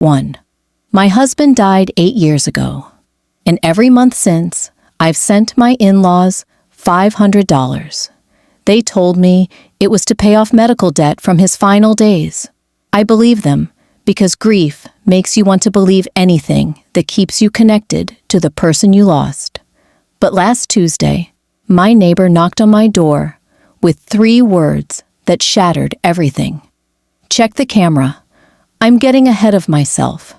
1. My husband died 8 years ago, and every month since, I've sent my in-laws $500. They told me it was to pay off medical debt from his final days. I believe them because grief makes you want to believe anything that keeps you connected to the person you lost. But last Tuesday, my neighbor knocked on my door with 3 words that shattered everything. Check the camera. I'm getting ahead of myself.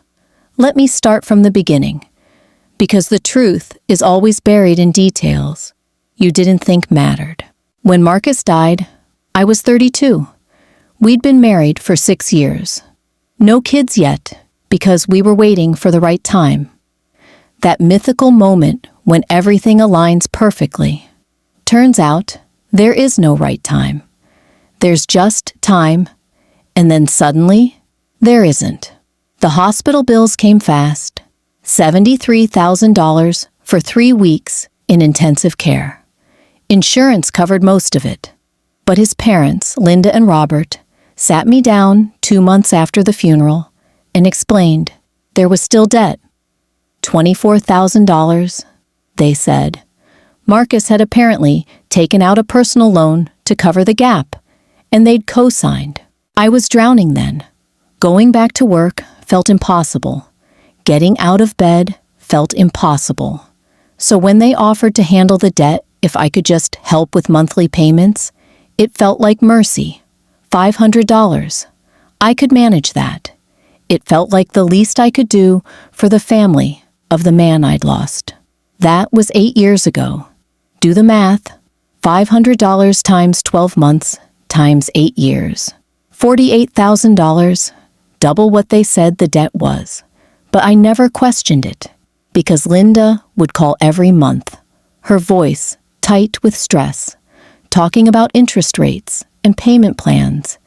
Let me start from the beginning, because the truth is always buried in details you didn't think mattered. When Marcus died, I was 32. We'd been married for 6 years. No kids yet, because we were waiting for the right time. That mythical moment when everything aligns perfectly. Turns out, there is no right time. There's just time, and then suddenly, there isn't. The hospital bills came fast. $73,000 for 3 weeks in intensive care. Insurance covered most of it. But his parents, Linda and Robert, sat me down 2 months after the funeral and explained there was still debt. $24,000, they said. Marcus had apparently taken out a personal loan to cover the gap, and they'd co-signed. I was drowning then. Going back to work felt impossible. Getting out of bed felt impossible. So when they offered to handle the debt if I could just help with monthly payments, it felt like mercy. $500. I could manage that. It felt like the least I could do for the family of the man I'd lost. That was 8 years ago. Do the math. $500 times 12 months times 8 years. $48,000, double what they said the debt was. But I never questioned it, because Linda would call every month, her voice tight with stress, talking about interest rates and payment plans,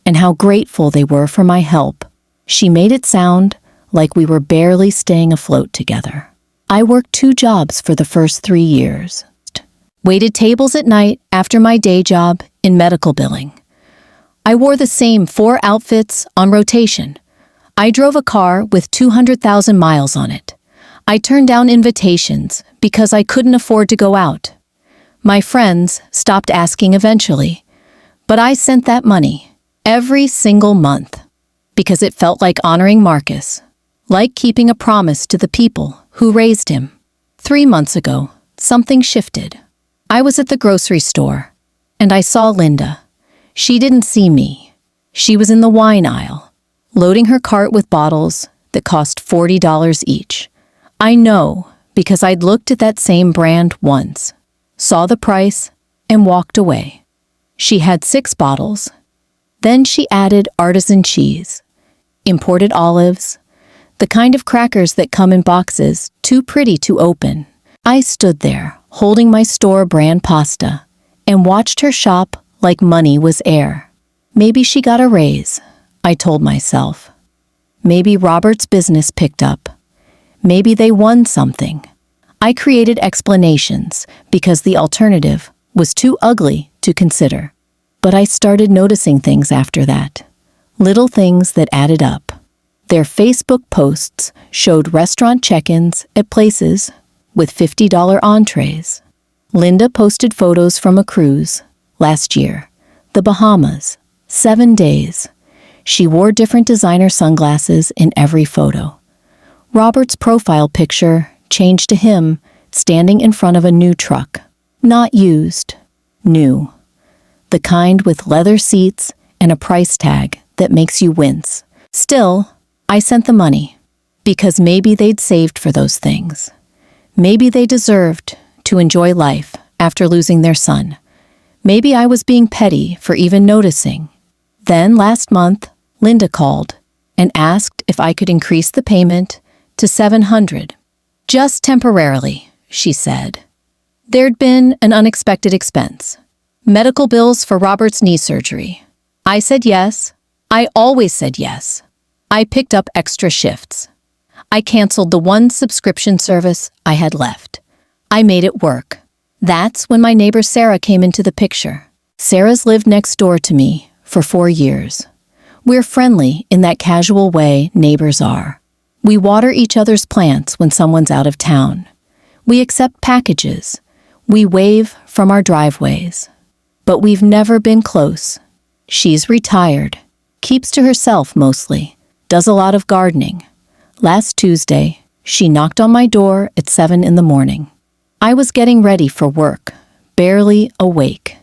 and how grateful they were for my help. She made it sound like we were barely staying afloat together. I worked 2 jobs for the first 3 years. Waited tables at night after my day job in medical billing. I wore the same 4 outfits on rotation. I drove a car with 200,000 miles on it. I turned down invitations because I couldn't afford to go out. My friends stopped asking eventually, but I sent that money every single month because it felt like honoring Marcus, like keeping a promise to the people who raised him. 3 months ago, something shifted. I was at the grocery store, and I saw Linda. She didn't see me. She was in the wine aisle, loading her cart with bottles that cost $40 each. I know because I'd looked at that same brand once, saw the price, and walked away. She had 6 bottles. Then she added artisan cheese, imported olives, the kind of crackers that come in boxes too pretty to open. I stood there, holding my store brand pasta, and watched her shop like money was air. Maybe she got a raise, I told myself. Maybe Robert's business picked up. Maybe they won something. I created explanations because the alternative was too ugly to consider. But I started noticing things after that. Little things that added up. Their Facebook posts showed restaurant check-ins at places with $50 entrees. Linda posted photos from a cruise last year, the Bahamas, 7 days. She wore different designer sunglasses in every photo. Robert's profile picture changed to him standing in front of a new truck. Not used, new. The kind with leather seats and a price tag that makes you wince. Still, I sent the money, because maybe they'd saved for those things. Maybe they deserved to enjoy life after losing their son. Maybe I was being petty for even noticing. Then last month, Linda called and asked if I could increase the payment to $700. Just temporarily, she said. There'd been an unexpected expense. Medical bills for Robert's knee surgery. I said yes. I always said yes. I picked up extra shifts. I canceled the one subscription service I had left. I made it work. That's when my neighbor Sarah came into the picture. Sarah's lived next door to me for 4 years. We're friendly in that casual way neighbors are. We water each other's plants when someone's out of town. We accept packages. We wave from our driveways. But we've never been close. She's retired, keeps to herself mostly, does a lot of gardening. Last Tuesday, she knocked on my door at 7 in the morning. I was getting ready for work, barely awake.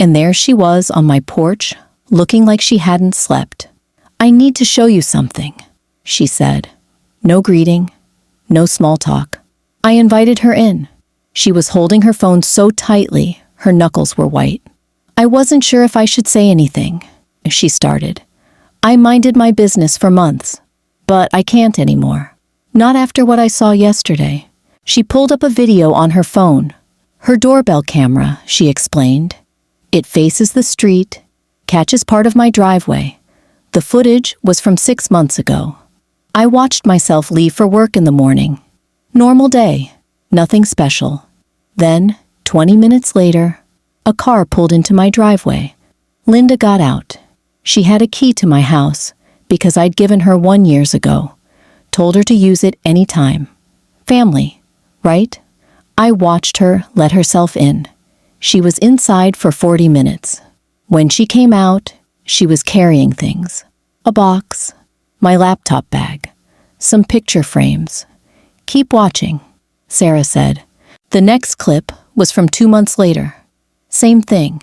And there she was on my porch, looking like she hadn't slept. "I need to show you something," she said. No greeting, no small talk. I invited her in. She was holding her phone so tightly, her knuckles were white. "I wasn't sure if I should say anything," she started. "I minded my business for months, but I can't anymore. Not after what I saw yesterday." She pulled up a video on her phone. Her doorbell camera, she explained. It faces the street, catches part of my driveway. The footage was from 6 months ago. I watched myself leave for work in the morning. Normal day, nothing special. Then, 20 minutes later, a car pulled into my driveway. Linda got out. She had a key to my house because I'd given her 1 year ago. Told her to use it any time. Family, right? I watched her let herself in. She was inside for 40 minutes. When she came out, she was carrying things. A box, my laptop bag, some picture frames. "Keep watching," Sarah said. The next clip was from 2 months later. Same thing.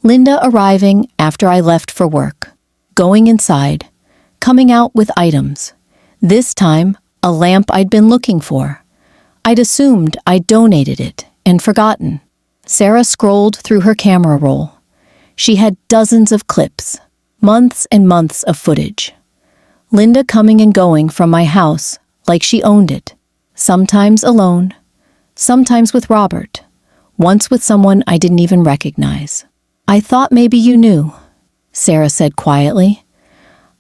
Linda arriving after I left for work, going inside, coming out with items. This time, a lamp I'd been looking for. I'd assumed I'd donated it and forgotten. Sarah scrolled through her camera roll. She had dozens of clips, months and months of footage. Linda coming and going from my house like she owned it, sometimes alone, sometimes with Robert, once with someone I didn't even recognize. "I thought maybe you knew," Sarah said quietly.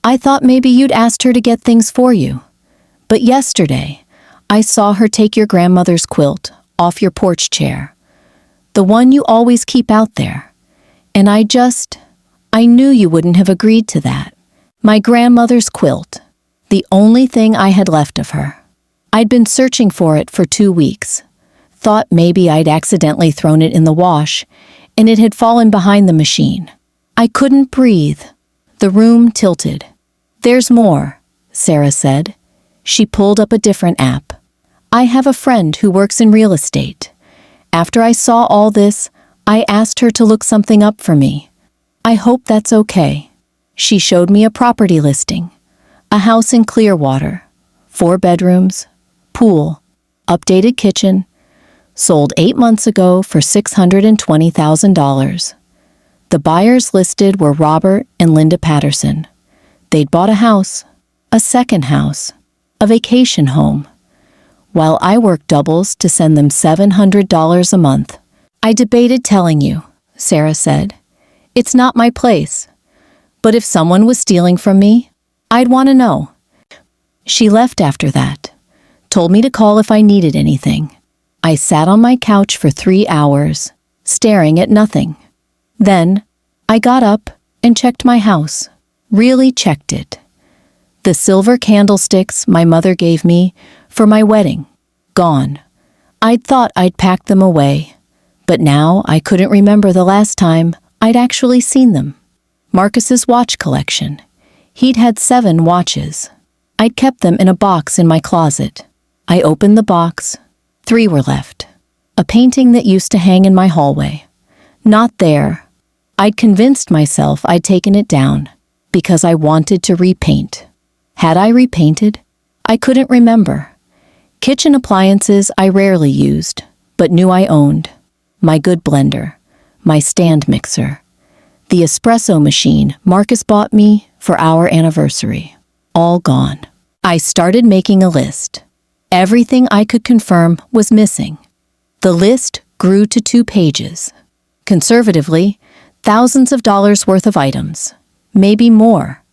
"I thought maybe you'd asked her to get things for you. But yesterday, I saw her take your grandmother's quilt off your porch chair, the one you always keep out there. And I knew you wouldn't have agreed to that. My grandmother's quilt, the only thing I had left of her. I'd been searching for it for 2 weeks. Thought maybe I'd accidentally thrown it in the wash, and it had fallen behind the machine. I couldn't breathe. The room tilted. There's more, Sarah said. She pulled up a different app. I have a friend who works in real estate. After I saw all this, I asked her to look something up for me. I hope that's okay. She showed me a property listing. A house in Clearwater. 4 bedrooms, pool, updated kitchen, sold 8 months ago for $620,000. The buyers listed were Robert and Linda Patterson. They'd bought a house, a second house, a vacation home, while I worked doubles to send them $700 a month. I debated telling you, Sarah said. It's not my place. But if someone was stealing from me, I'd want to know. She left after that, told me to call if I needed anything. I sat on my couch for 3 hours, staring at nothing. Then, I got up and checked my house. Really checked it. The silver candlesticks my mother gave me for my wedding, gone. I'd thought I'd packed them away, but now I couldn't remember the last time I'd actually seen them. Marcus's watch collection. He'd had 7 watches. I'd kept them in a box in my closet. I opened the box. 3 were left. A painting that used to hang in my hallway. Not there. I'd convinced myself I'd taken it down because I wanted to repaint. Had I repainted? I couldn't remember. Kitchen appliances I rarely used, but knew I owned. My good blender. My stand mixer. The espresso machine Marcus bought me for our anniversary. All gone. I started making a list. Everything I could confirm was missing. The list grew to 2 pages. Conservatively, thousands of dollars worth of items. Maybe more.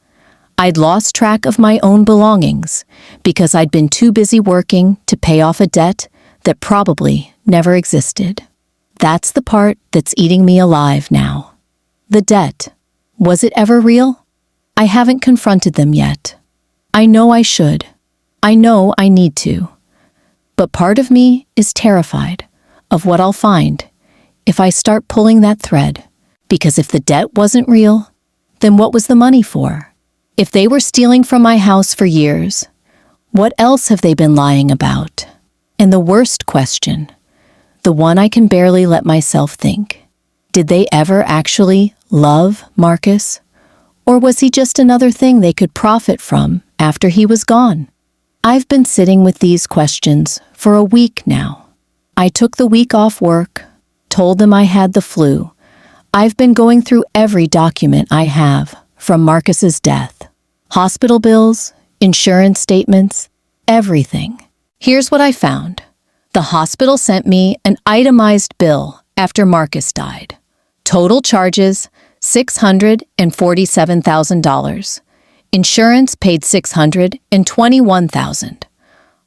I'd lost track of my own belongings because I'd been too busy working to pay off a debt that probably never existed. That's the part that's eating me alive now. The debt. Was it ever real? I haven't confronted them yet. I know I should. I know I need to. But part of me is terrified of what I'll find if I start pulling that thread. Because if the debt wasn't real, then what was the money for? If they were stealing from my house for years, what else have they been lying about? And the worst question, the one I can barely let myself think, did they ever actually love Marcus? Or was he just another thing they could profit from after he was gone? I've been sitting with these questions for a week now. I took the week off work, told them I had the flu. I've been going through every document I have from Marcus's death. Hospital bills, insurance statements, everything. Here's what I found. The hospital sent me an itemized bill after Marcus died. Total charges, $647,000. Insurance paid $621,000.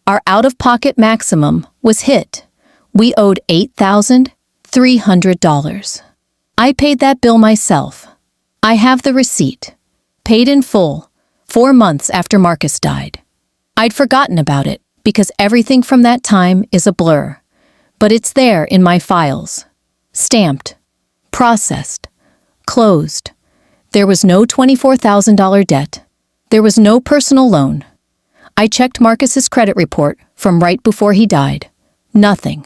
Our out-of-pocket maximum was hit. We owed $8,300. I paid that bill myself. I have the receipt. Paid in full, 4 months after Marcus died. I'd forgotten about it because everything from that time is a blur. But it's there in my files. Stamped. Processed. Closed. There was no $24,000 debt. There was no personal loan. I checked Marcus's credit report from right before he died. Nothing.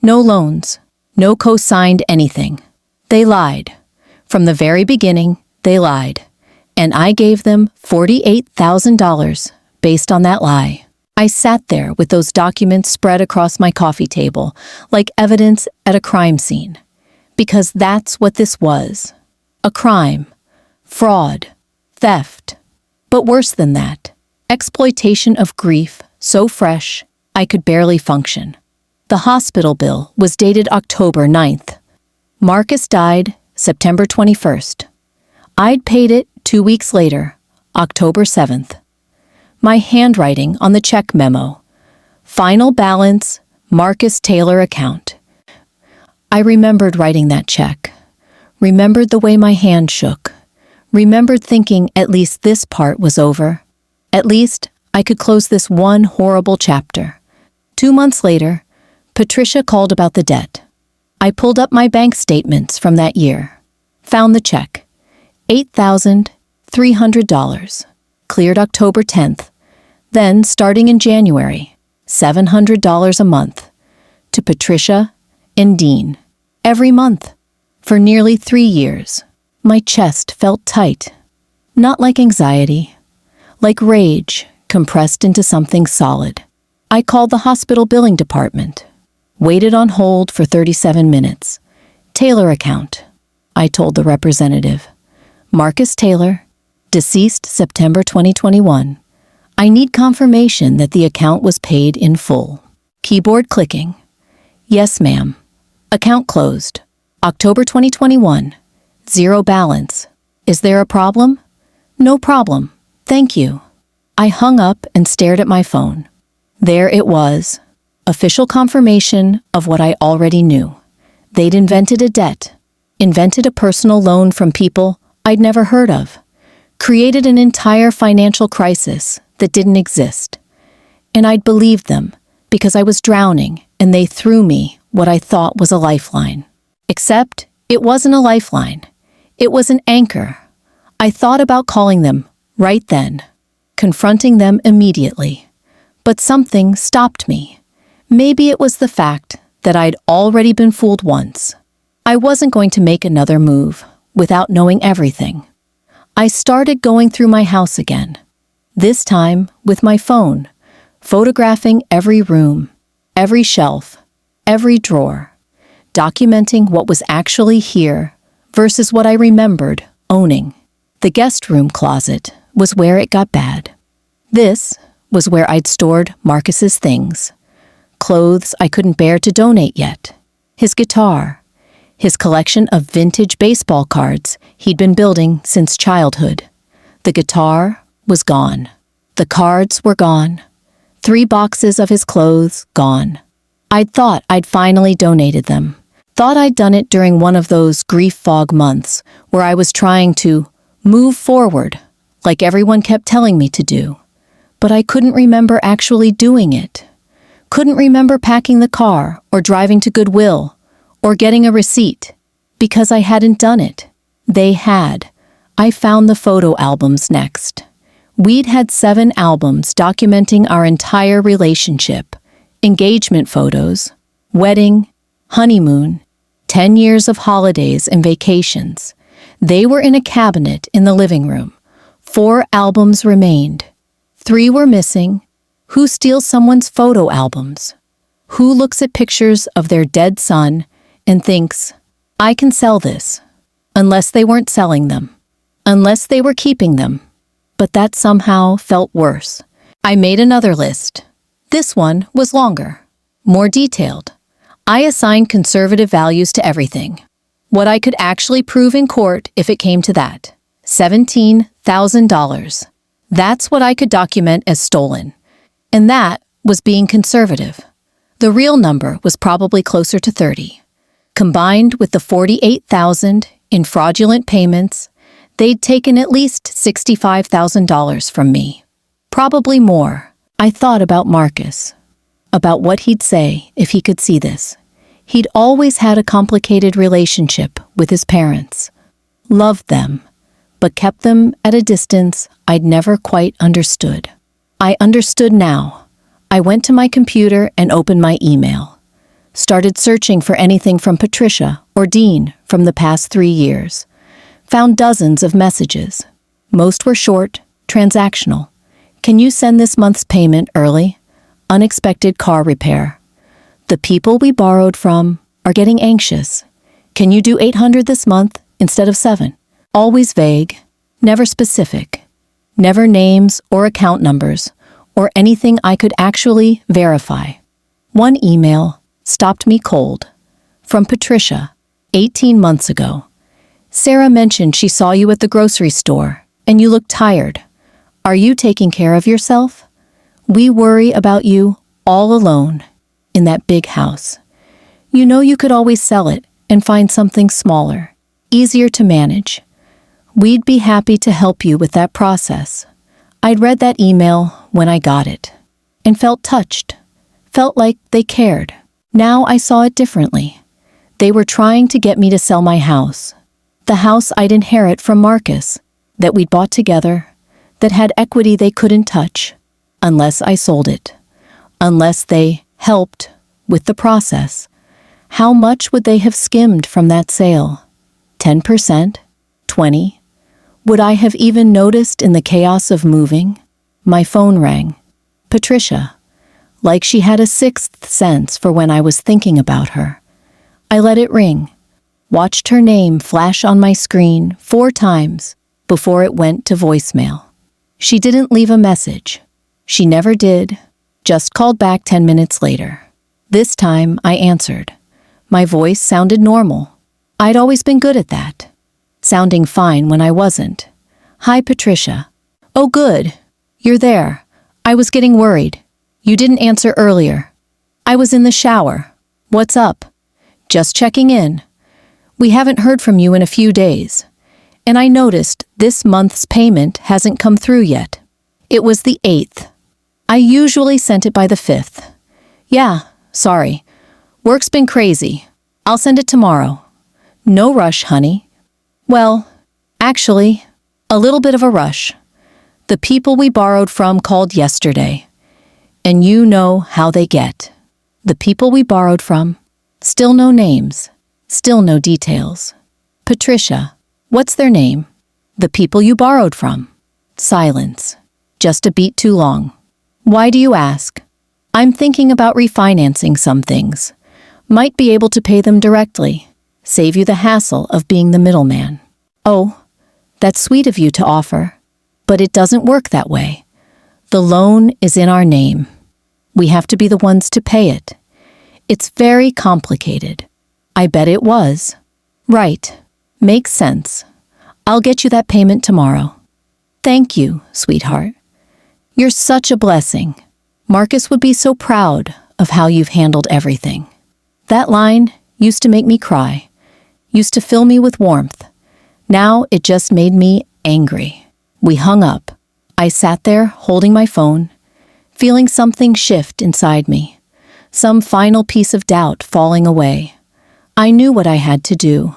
No loans. No co-signed anything. They lied. From the very beginning, they lied. And I gave them $48,000 based on that lie. I sat there with those documents spread across my coffee table, like evidence at a crime scene. Because that's what this was. A crime. Fraud. Theft. But worse than that, exploitation of grief so fresh I could barely function. The hospital bill was dated October 9th. Marcus died September 21st. I'd paid it 2 weeks later, October 7th. My handwriting on the check memo. Final balance, Marcus Taylor account. I remembered writing that check. Remembered the way my hand shook. Remembered thinking at least this part was over. At least I could close this one horrible chapter. 2 months later, Patricia called about the debt. I pulled up my bank statements from that year. Found the check. $8,300. Cleared October 10th. Then, starting in January, $700 a month. To Patricia and Dean. Every month. For nearly 3 years. My chest felt tight. Not like anxiety. Like rage compressed into something solid. I called the hospital billing department. Waited on hold for 37 minutes. Taylor account, I told the representative. Marcus Taylor, deceased September 2021. I need confirmation that the account was paid in full. Keyboard clicking. Yes, ma'am. Account closed. October 2021. 0 balance. Is there a problem? No problem. Thank you. I hung up and stared at my phone. There it was. Official confirmation of what I already knew. They'd invented a debt. Invented a personal loan from people I'd never heard of. Created an entire financial crisis that didn't exist. And I'd believed them because I was drowning and they threw me what I thought was a lifeline. Except it wasn't a lifeline. It was an anchor. I thought about calling them right then, confronting them immediately. But something stopped me. Maybe it was the fact that I'd already been fooled once. I wasn't going to make another move without knowing everything. I started going through my house again, this time with my phone, photographing every room, every shelf, every drawer, documenting what was actually here versus what I remembered owning. The guest room closet was where it got bad. This was where I'd stored Marcus's things. Clothes I couldn't bear to donate yet. His guitar. His collection of vintage baseball cards he'd been building since childhood. The guitar was gone. The cards were gone. 3 boxes of his clothes gone. I'd thought I'd finally donated them. Thought I'd done it during one of those grief fog months where I was trying to move forward like everyone kept telling me to do. But I couldn't remember actually doing it. Couldn't remember packing the car or driving to Goodwill or getting a receipt because I hadn't done it. They had. I found the photo albums next. We'd had 7 albums documenting our entire relationship. Engagement photos, wedding, honeymoon, 10 years of holidays and vacations. They were in a cabinet in the living room. 4 albums remained. 3 were missing. Who steals someone's photo albums? Who looks at pictures of their dead son and thinks, I can sell this, unless they weren't selling them, unless they were keeping them. But that somehow felt worse. I made another list. This one was longer, more detailed. I assigned conservative values to everything. What I could actually prove in court if it came to that. $17,000. That's what I could document as stolen. And that was being conservative. The real number was probably closer to 30. Combined with the $48,000 in fraudulent payments, they'd taken at least $65,000 from me. Probably more. I thought about Marcus, about what he'd say if he could see this. He'd always had a complicated relationship with his parents. Loved them, but kept them at a distance I'd never quite understood. I understood now. I went to my computer and opened my email. Started searching for anything from Patricia or Dean from the past 3 years. Found dozens of messages. Most were short, transactional. Can you send this month's payment early? Unexpected car repair. The people we borrowed from are getting anxious. Can you do $800 this month instead of $7? Always vague, never specific. Never names or account numbers or anything I could actually verify. One email stopped me cold. From Patricia, 18 months ago. Sarah mentioned she saw you at the grocery store and you looked tired. Are you taking care of yourself? We worry about you all alone in that big house. You know you could always sell it and find something smaller, easier to manage. We'd be happy to help you with that process. I'd read that email when I got it and felt touched, felt like they cared. Now I saw it differently. They were trying to get me to sell my house, the house I'd inherit from Marcus, that we'd bought together, that had equity they couldn't touch, unless I sold it, unless they helped with the process. How much would they have skimmed from that sale? 10%? 20%? Would I have even noticed in the chaos of moving? My phone rang. Patricia, like she had a sixth sense for when I was thinking about her. I let it ring, watched her name flash on my screen 4 times before it went to voicemail. She didn't leave a message. She never did, just called back 10 minutes later. This time I answered. My voice sounded normal. I'd always been good at that. Sounding fine when I wasn't. Hi, Patricia. Oh, good. You're there. I was getting worried. You didn't answer earlier. I was in the shower. What's up? Just checking in. We haven't heard from you in a few days. And I noticed this month's payment hasn't come through yet. It was the 8th. I usually sent it by the 5th. Yeah, sorry. Work's been crazy. I'll send it tomorrow. No rush, honey. Well, actually, a little bit of a rush. The people we borrowed from called yesterday. And you know how they get. The people we borrowed from. Still no names. Still no details. Patricia. What's their name? The people you borrowed from. Silence. Just a beat too long. Why do you ask? I'm thinking about refinancing some things. Might be able to pay them directly. Save you the hassle of being the middleman. Oh, that's sweet of you to offer. But it doesn't work that way. The loan is in our name. We have to be the ones to pay it. It's very complicated. I bet it was. Right. Makes sense. I'll get you that payment tomorrow. Thank you, sweetheart. You're such a blessing. Marcus would be so proud of how you've handled everything. That line used to make me cry, used to fill me with warmth. Now it just made me angry. We hung up. I sat there holding my phone, feeling something shift inside me, some final piece of doubt falling away. I knew what I had to do,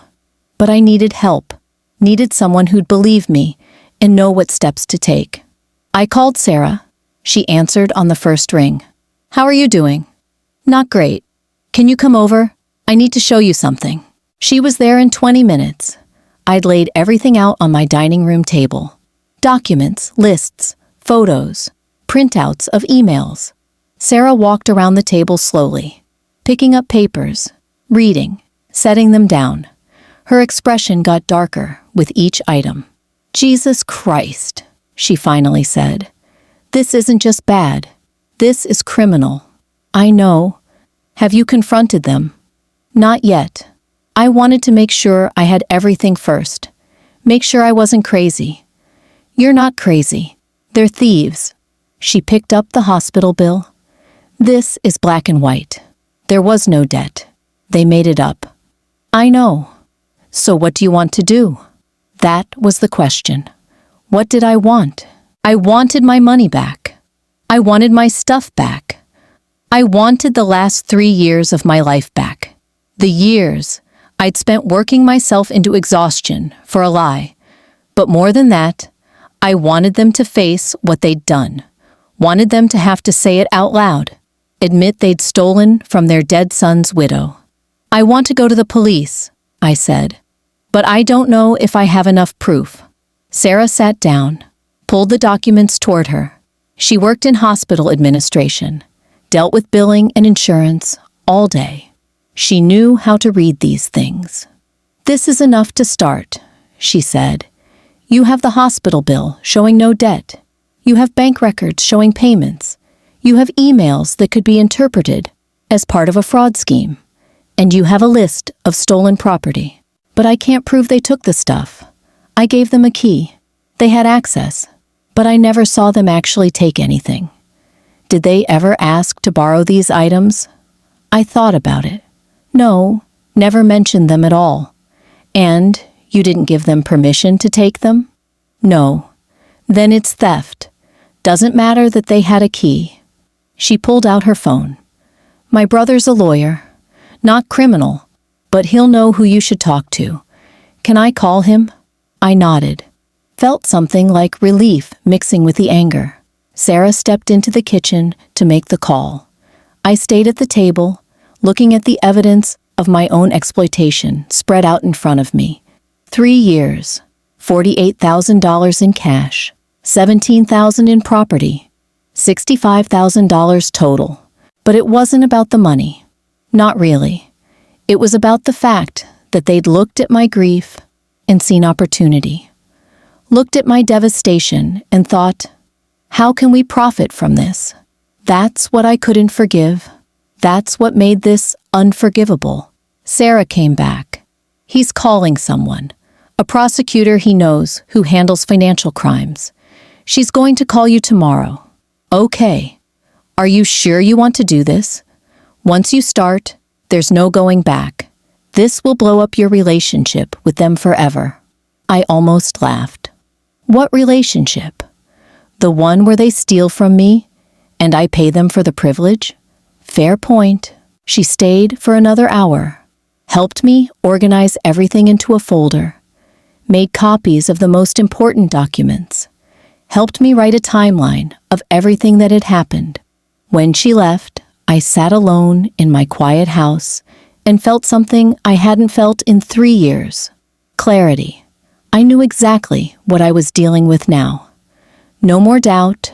but I needed help, needed someone who'd believe me and know what steps to take. I called Sarah. She answered on the first ring. "How are you doing?" "Not great. Can you come over? I need to show you something." She was there in 20 minutes. I'd laid everything out on my dining room table. Documents, lists, photos, printouts of emails. Sarah walked around the table slowly, picking up papers, reading, setting them down. Her expression got darker with each item. "Jesus Christ," she finally said. "This isn't just bad. This is criminal." "I know. Have you confronted them?" "Not yet. I wanted to make sure I had everything first. Make sure I wasn't crazy." "You're not crazy. They're thieves." She picked up the hospital bill. "This is black and white. There was no debt. They made it up." "I know. So what do you want to do?" That was the question. What did I want? I wanted my money back. I wanted my stuff back. I wanted the last 3 years of my life back. The years I'd spent working myself into exhaustion for a lie. But more than that, I wanted them to face what they'd done. Wanted them to have to say it out loud. Admit they'd stolen from their dead son's widow. "I want to go to the police," I said. "But I don't know if I have enough proof." Sarah sat down, pulled the documents toward her. She worked in hospital administration, dealt with billing and insurance all day. She knew how to read these things. "This is enough to start," she said. "You have the hospital bill showing no debt. You have bank records showing payments. You have emails that could be interpreted as part of a fraud scheme. And you have a list of stolen property. But I can't prove they took the stuff. I gave them a key. They had access, but I never saw them actually take anything. Did they ever ask to borrow these items?" I thought about it. "No, never mentioned them at all." "And you didn't give them permission to take them?" "No." "Then it's theft. Doesn't matter that they had a key." She pulled out her phone. "My brother's a lawyer. Not criminal, but he'll know who you should talk to. Can I call him?" I nodded. Felt something like relief mixing with the anger. Sarah stepped into the kitchen to make the call. I stayed at the table, looking at the evidence of my own exploitation spread out in front of me. 3 years, $48,000 in cash, $17,000 in property, $65,000 total. But it wasn't about the money. Not really. It was about the fact that they'd looked at my grief and seen opportunity. Looked at my devastation and thought, how can we profit from this? That's what I couldn't forgive. That's what made this unforgivable. Sarah came back. He's calling someone, a prosecutor he knows who handles financial crimes. She's going to call you tomorrow. Okay. Are you sure you want to do this? Once you start, there's no going back. This will blow up your relationship with them forever. I almost laughed. What relationship? The one where they steal from me and I pay them for the privilege? Fair point. She stayed for another hour, helped me organize everything into a folder, made copies of the most important documents, helped me write a timeline of everything that had happened. When she left, I sat alone in my quiet house and felt something I hadn't felt in 3 years. Clarity. I knew exactly what I was dealing with now. No more doubt,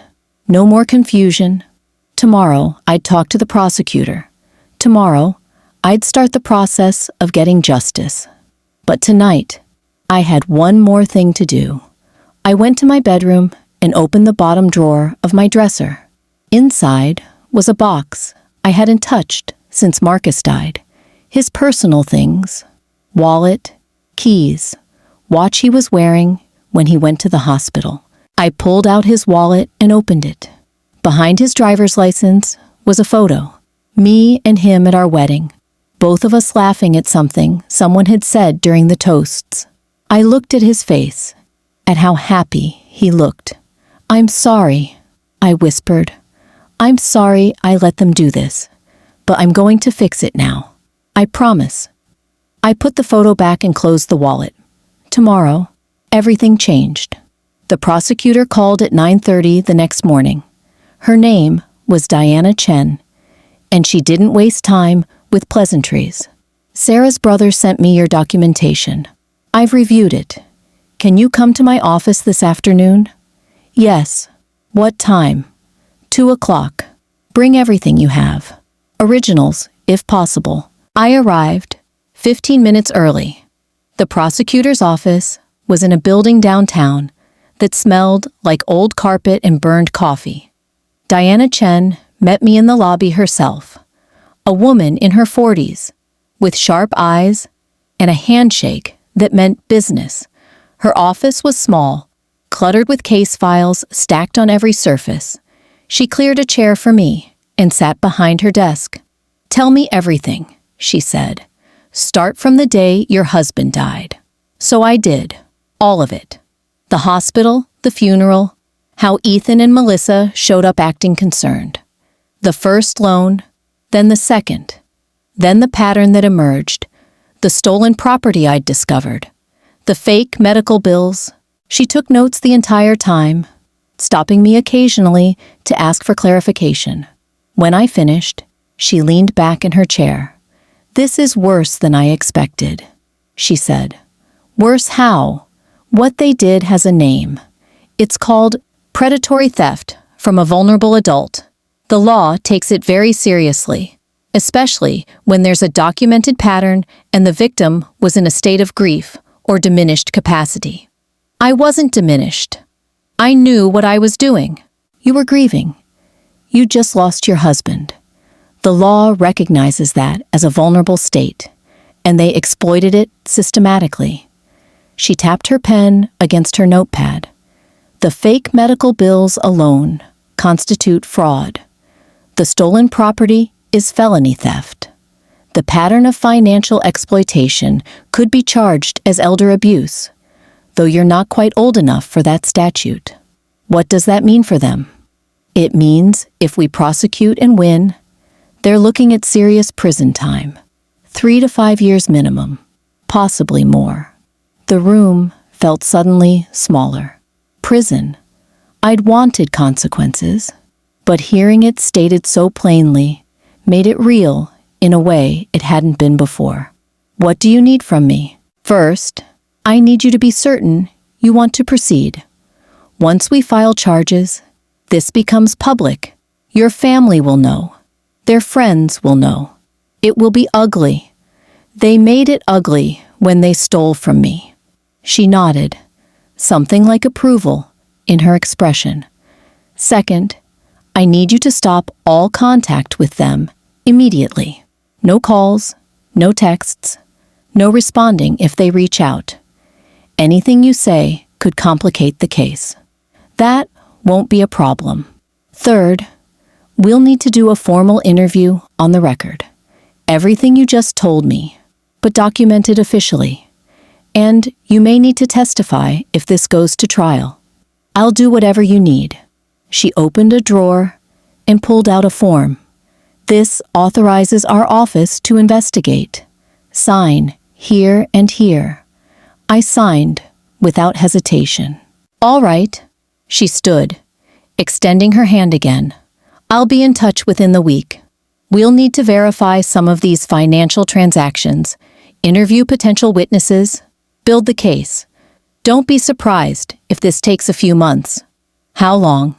no more confusion. Tomorrow, I'd talk to the prosecutor. Tomorrow, I'd start the process of getting justice. But tonight, I had one more thing to do. I went to my bedroom and opened the bottom drawer of my dresser. Inside was a box I hadn't touched since Marcus died. His personal things, wallet, keys, watch he was wearing when he went to the hospital. I pulled out his wallet and opened it. Behind his driver's license was a photo. Me and him at our wedding, both of us laughing at something someone had said during the toasts. I looked at his face, at how happy He looked. "I'm sorry," I whispered. "I'm sorry I let them do this, but I'm going to fix it now. I promise." I put the photo back and closed the wallet. Tomorrow, everything changed. The prosecutor called at 9:30 the next morning. Her name was Diana Chen, and she didn't waste time with pleasantries. "Sarah's brother sent me your documentation. I've reviewed it. Can you come to my office this afternoon?" "Yes." "What time?" 2:00. "Bring everything you have. Originals, if possible." I arrived 15 minutes early. The prosecutor's office was in a building downtown that smelled like old carpet and burned coffee. Diana Chen met me in the lobby herself, a woman in her 40s, with sharp eyes and a handshake that meant business. Her office was small, cluttered with case files stacked on every surface. She cleared a chair for me and sat behind her desk. "Tell me everything," she said. "Start from the day your husband died." So I did. All of it. The hospital, the funeral, how Ethan and Melissa showed up acting concerned. The first loan, then the second, then the pattern that emerged, the stolen property I'd discovered, the fake medical bills. She took notes the entire time, stopping me occasionally to ask for clarification. When I finished, she leaned back in her chair. "This is worse than I expected," she said. "Worse how? What they did has a name. It's called predatory theft from a vulnerable adult. The law takes it very seriously, especially when there's a documented pattern and the victim was in a state of grief or diminished capacity." I wasn't diminished. I knew what I was doing. "You were grieving. You just lost your husband. The law recognizes that as a vulnerable state, and they exploited it systematically." She tapped her pen against her notepad. "The fake medical bills alone constitute fraud. The stolen property is felony theft. The pattern of financial exploitation could be charged as elder abuse, though you're not quite old enough for that statute. What does that mean for them? It means if we prosecute and win, they're looking at serious prison time, 3 to 5 years minimum, possibly more." The room felt suddenly smaller. Prison. I'd wanted consequences, but hearing it stated so plainly made it real in a way it hadn't been before. "What do you need from me?" "First, I need you to be certain you want to proceed. Once we file charges, this becomes public. Your family will know. Their friends will know. It will be ugly. They made it ugly when they stole from me." She nodded, something like approval in her expression. "Second, I need you to stop all contact with them immediately. No calls, no texts, no responding if they reach out. Anything you say could complicate the case. That won't be a problem. Third, we'll need to do a formal interview on the record. Everything you just told me, but documented officially. And you may need to testify if this goes to trial. I'll do whatever you need." She opened a drawer and pulled out a form. "This authorizes our office to investigate. Sign here and here." I signed without hesitation. "All right." She stood, extending her hand again. "I'll be in touch within the week. We'll need to verify some of these financial transactions, interview potential witnesses, build the case. Don't be surprised if this takes a few months." "How long?"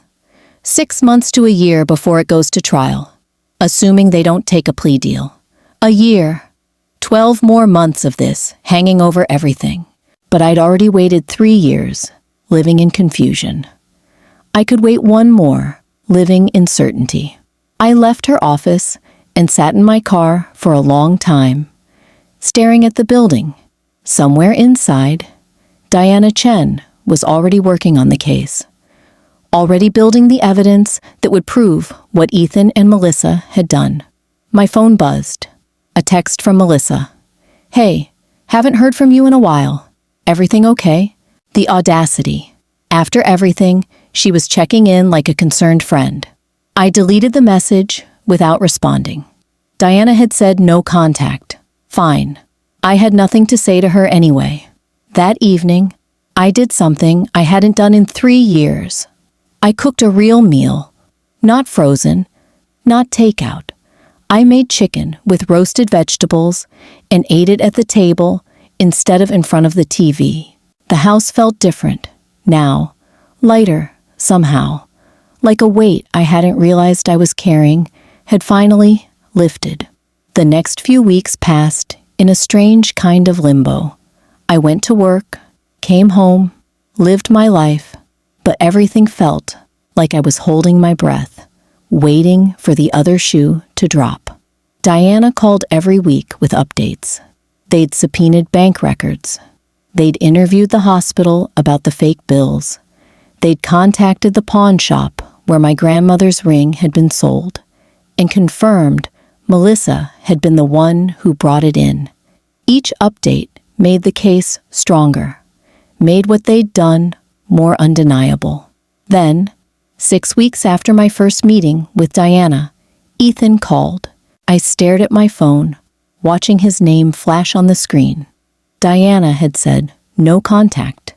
6 months to a year before it goes to trial, assuming they don't take a plea deal. A year. 12 more months of this, hanging over everything. But I'd already waited 3 years, living in confusion. I could wait 1 more, living in certainty. I left her office and sat in my car for a long time, staring at the building. Somewhere inside, Diana Chen was already working on the case, already building the evidence that would prove what Ethan and Melissa had done. My phone buzzed. A text from Melissa. "Hey, haven't heard from you in a while. Everything okay?" The audacity. After everything, she was checking in like a concerned friend. I deleted the message without responding. Diana had said no contact. Fine. I had nothing to say to her anyway. That evening, I did something I hadn't done in 3 years. I cooked a real meal. Not frozen, not takeout. I made chicken with roasted vegetables and ate it at the table instead of in front of the TV. The house felt different, now, lighter, somehow, like a weight I hadn't realized I was carrying had finally lifted. The next few weeks passed in a strange kind of limbo. I went to work, came home, lived my life, but everything felt like I was holding my breath, waiting for the other shoe to drop. Diana called every week with updates. They'd subpoenaed bank records. They'd interviewed the hospital about the fake bills. They'd contacted the pawn shop where my grandmother's ring had been sold and confirmed Melissa had been the one who brought it in. Each update made the case stronger, made what they'd done more undeniable. Then, 6 weeks after my first meeting with Diana, Ethan called. I stared at my phone, watching his name flash on the screen. Diana had said no contact,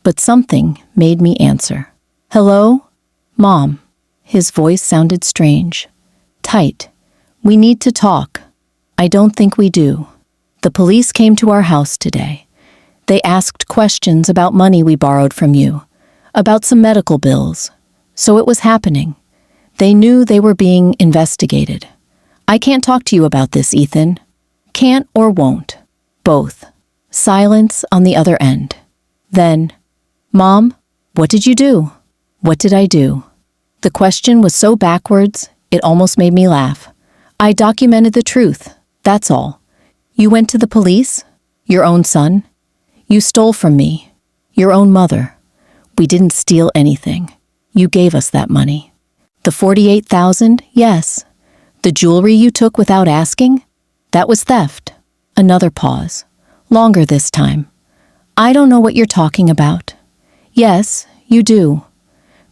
but something made me answer. Hello? Mom. His voice sounded strange. Tight. We need to talk. I don't think we do. The police came to our house today. They asked questions about money we borrowed from you, about some medical bills. So it was happening. They knew they were being investigated. I can't talk to you about this, Ethan. Can't or won't. Both. Silence on the other end. Then, Mom, what did you do? What did I do? The question was so backwards, it almost made me laugh. I documented the truth, that's all. You went to the police? Your own son? You stole from me. Your own mother. We didn't steal anything. You gave us that money. The $48,000, yes. The jewelry you took without asking? That was theft. Another pause. Longer this time. I don't know what you're talking about. Yes, you do.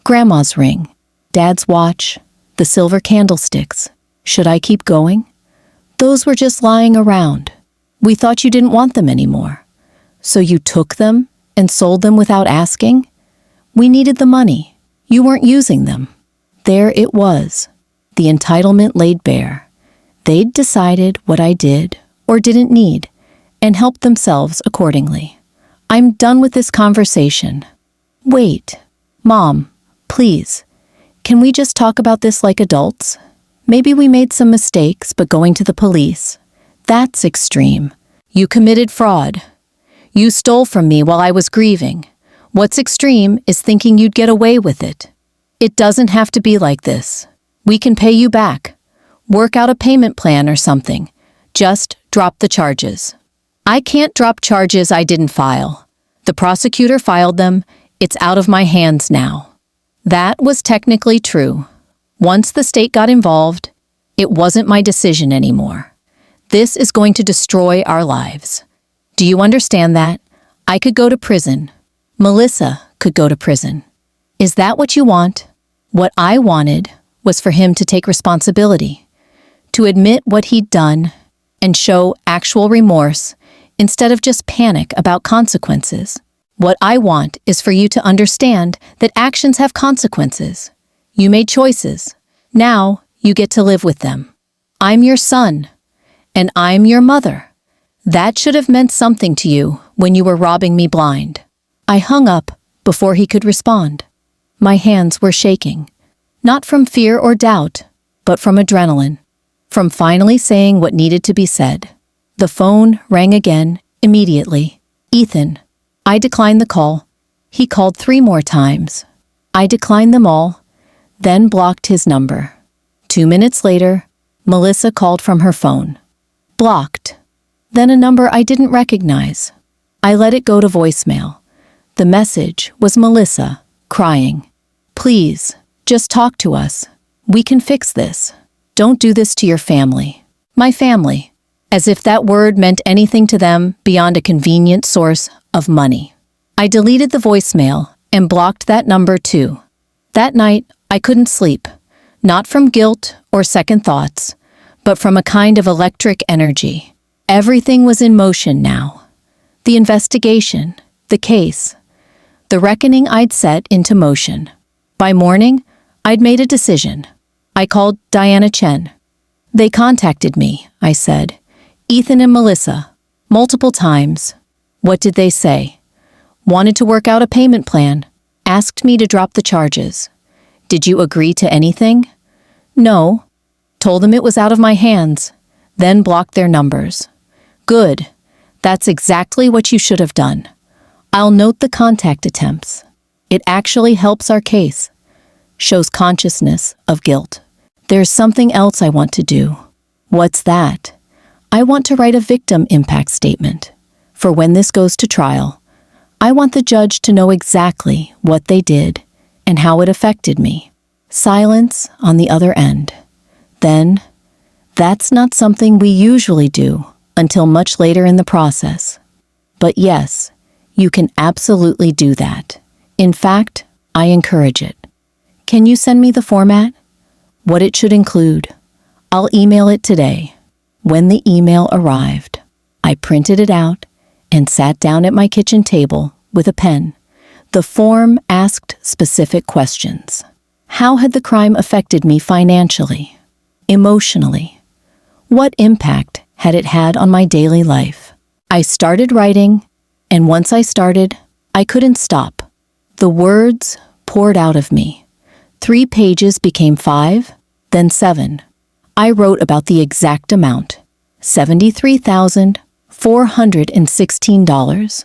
Grandma's ring, Dad's watch, the silver candlesticks. Should I keep going? Those were just lying around. We thought you didn't want them anymore. So you took them and sold them without asking? We needed the money. You weren't using them. There it was. The entitlement laid bare. They'd decided what I did or didn't need and helped themselves accordingly. I'm done with this conversation. Wait. Mom, please. Can we just talk about this like adults? Maybe we made some mistakes, but going to the police, that's extreme. You committed fraud. You stole from me while I was grieving. What's extreme is thinking you'd get away with it. It doesn't have to be like this. We can pay you back. Work out a payment plan or something. Just drop the charges. I can't drop charges I didn't file. The prosecutor filed them. It's out of my hands now. That was technically true. Once the state got involved, it wasn't my decision anymore. This is going to destroy our lives. Do you understand that? I could go to prison. Melissa could go to prison. Is that what you want? What I wanted was for him to take responsibility, to admit what he'd done and show actual remorse instead of just panic about consequences. What I want is for you to understand that actions have consequences. You made choices. Now you get to live with them. I'm your son, and I'm your mother. That should have meant something to you when you were robbing me blind. I hung up before he could respond. My hands were shaking, not from fear or doubt, but from adrenaline, from finally saying what needed to be said. The phone rang again, immediately. Ethan. I declined the call. He called 3 more times. I declined them all, then blocked his number. 2 minutes later, Melissa called from her phone. Blocked. Then a number I didn't recognize. I let it go to voicemail. The message was Melissa, crying. Please, just talk to us. We can fix this. Don't do this to your family. My family. As if that word meant anything to them beyond a convenient source of money. I deleted the voicemail and blocked that number too. That night, I couldn't sleep, not from guilt or second thoughts, but from a kind of electric energy. Everything was in motion now. The investigation, the case, the reckoning I'd set into motion. By morning, I'd made a decision. I called Diana Chen. They contacted me, I said. Ethan and Melissa, multiple times. What did they say? Wanted to work out a payment plan. Asked me to drop the charges. Did you agree to anything? No. Told them it was out of my hands. Then blocked their numbers. Good. That's exactly what you should have done. I'll note the contact attempts. It actually helps our case. Shows consciousness of guilt. There's something else I want to do. What's that? I want to write a victim impact statement. For when this goes to trial, I want the judge to know exactly what they did and how it affected me. Silence on the other end. Then, that's not something we usually do until much later in the process. But yes, you can absolutely do that. In fact, I encourage it. Can you send me the format? What it should include? I'll email it today. When the email arrived, I printed it out and sat down at my kitchen table with a pen. The form asked specific questions. How had the crime affected me financially? Emotionally? What impact had it had on my daily life? I started writing, and once I started, I couldn't stop. The words poured out of me. 3 pages became 5, then 7. I wrote about the exact amount, $73,416.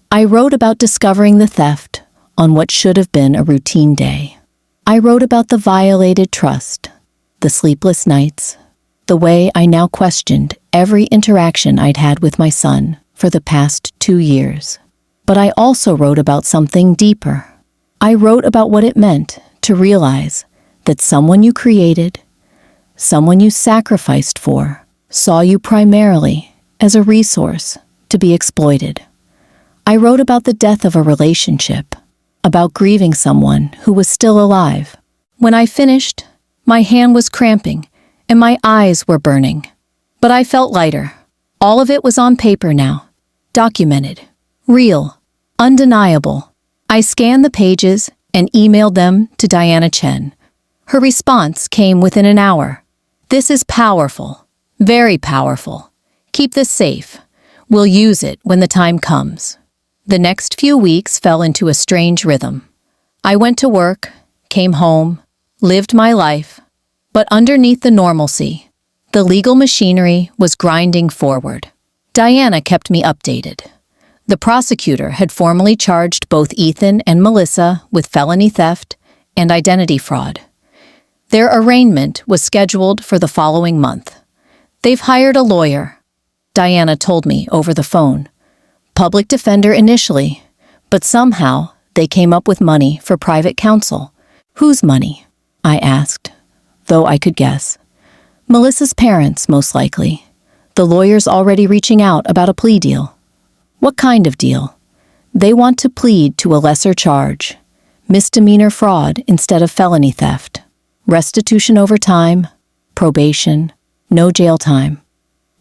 I wrote about discovering the theft on what should have been a routine day. I wrote about the violated trust, the sleepless nights, the way I now questioned every interaction I'd had with my son for the past 2 years. But I also wrote about something deeper. I wrote about what it meant to realize that someone you created, someone you sacrificed for, saw you primarily as a resource to be exploited. I wrote about the death of a relationship, about grieving someone who was still alive. When I finished, my hand was cramping and my eyes were burning. But I felt lighter. All of it was on paper now, documented, real, undeniable. I scanned the pages and emailed them to Diana Chen. Her response came within an hour. This is powerful, very powerful. Keep this safe. We'll use it when the time comes. The next few weeks fell into a strange rhythm. I went to work, came home, lived my life, but underneath the normalcy, the legal machinery was grinding forward. Diana kept me updated. The prosecutor had formally charged both Ethan and Melissa with felony theft and identity fraud. Their arraignment was scheduled for the following month. They've hired a lawyer, Diana told me over the phone. Public defender initially, but somehow they came up with money for private counsel. Whose money? I asked, though I could guess. Melissa's parents, most likely. The lawyer's already reaching out about a plea deal. What kind of deal? They want to plead to a lesser charge, misdemeanor fraud instead of felony theft, restitution over time, probation, no jail time.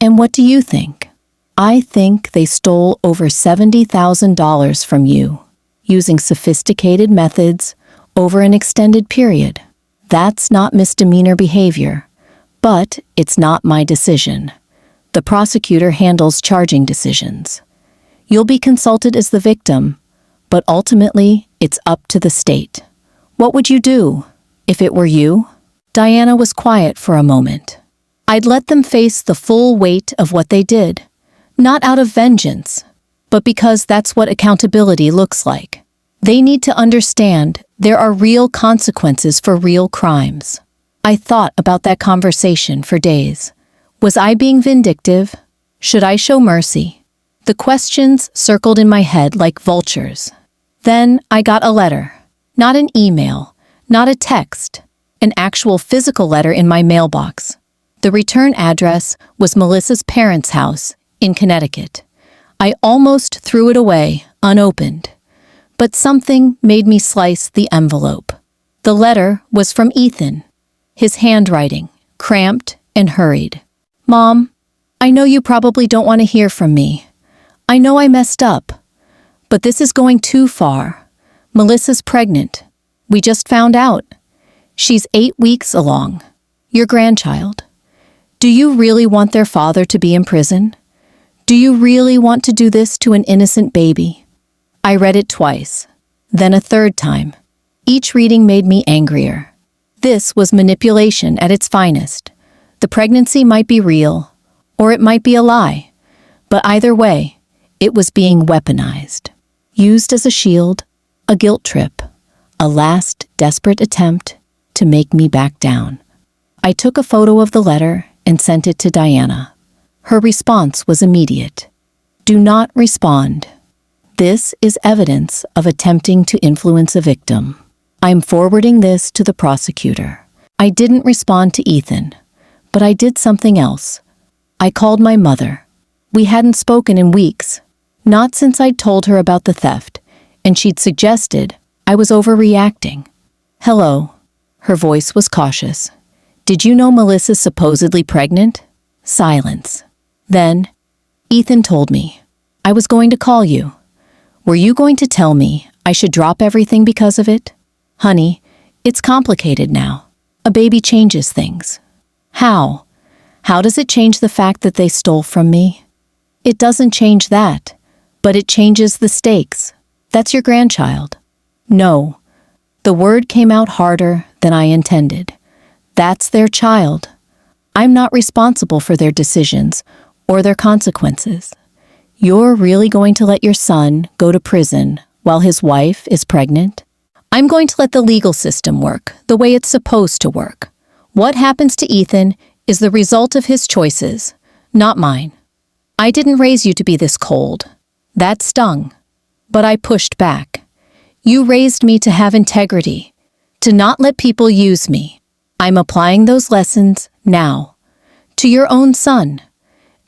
And what do you think? I think they stole over $70,000 from you, using sophisticated methods over an extended period. That's not misdemeanor behavior, but it's not my decision. The prosecutor handles charging decisions. You'll be consulted as the victim, but ultimately it's up to the state. What would you do if it were you? Diana was quiet for a moment. I'd let them face the full weight of what they did, not out of vengeance, but because that's what accountability looks like. They need to understand there are real consequences for real crimes. I thought about that conversation for days. Was I being vindictive? Should I show mercy? The questions circled in my head like vultures. Then I got a letter. Not an email, not a text, an actual physical letter in my mailbox. The return address was Melissa's parents' house in Connecticut. I almost threw it away, unopened. But something made me slice the envelope. The letter was from Ethan, his handwriting, cramped and hurried. "Mom, I know you probably don't want to hear from me. I know I messed up. But this is going too far. Melissa's pregnant. We just found out. She's 8 weeks along. Your grandchild. Do you really want their father to be in prison? Do you really want to do this to an innocent baby?" I read it twice, then a third time. Each reading made me angrier. This was manipulation at its finest. The pregnancy might be real, or it might be a lie. But either way, it was being weaponized. Used as a shield, a guilt trip, a last desperate attempt to make me back down. I took a photo of the letter and sent it to Diana. Her response was immediate. "Do not respond. This is evidence of attempting to influence a victim. I'm forwarding this to the prosecutor." I didn't respond to Ethan, but I did something else. I called my mother. We hadn't spoken in weeks, not since I'd told her about the theft, and she'd suggested I was overreacting. "Hello." Her voice was cautious. "Did you know Melissa's supposedly pregnant?" Silence. Then, "Ethan told me. I was going to call you. Were you going to tell me I should drop everything because of it?" "Honey, it's complicated now. A baby changes things." "How? How does it change the fact that they stole from me?" "It doesn't change that, but it changes the stakes. That's your grandchild." "No." The word came out harder than I intended. "That's their child. I'm not responsible for their decisions or their consequences. You're really going to let your son go to prison while his wife is pregnant?" "I'm going to let the legal system work the way it's supposed to work. What happens to Ethan is the result of his choices, not mine. I didn't raise you to be this cold." That stung. But I pushed back. "You raised me to have integrity, to not let people use me. I'm applying those lessons now. To your own son.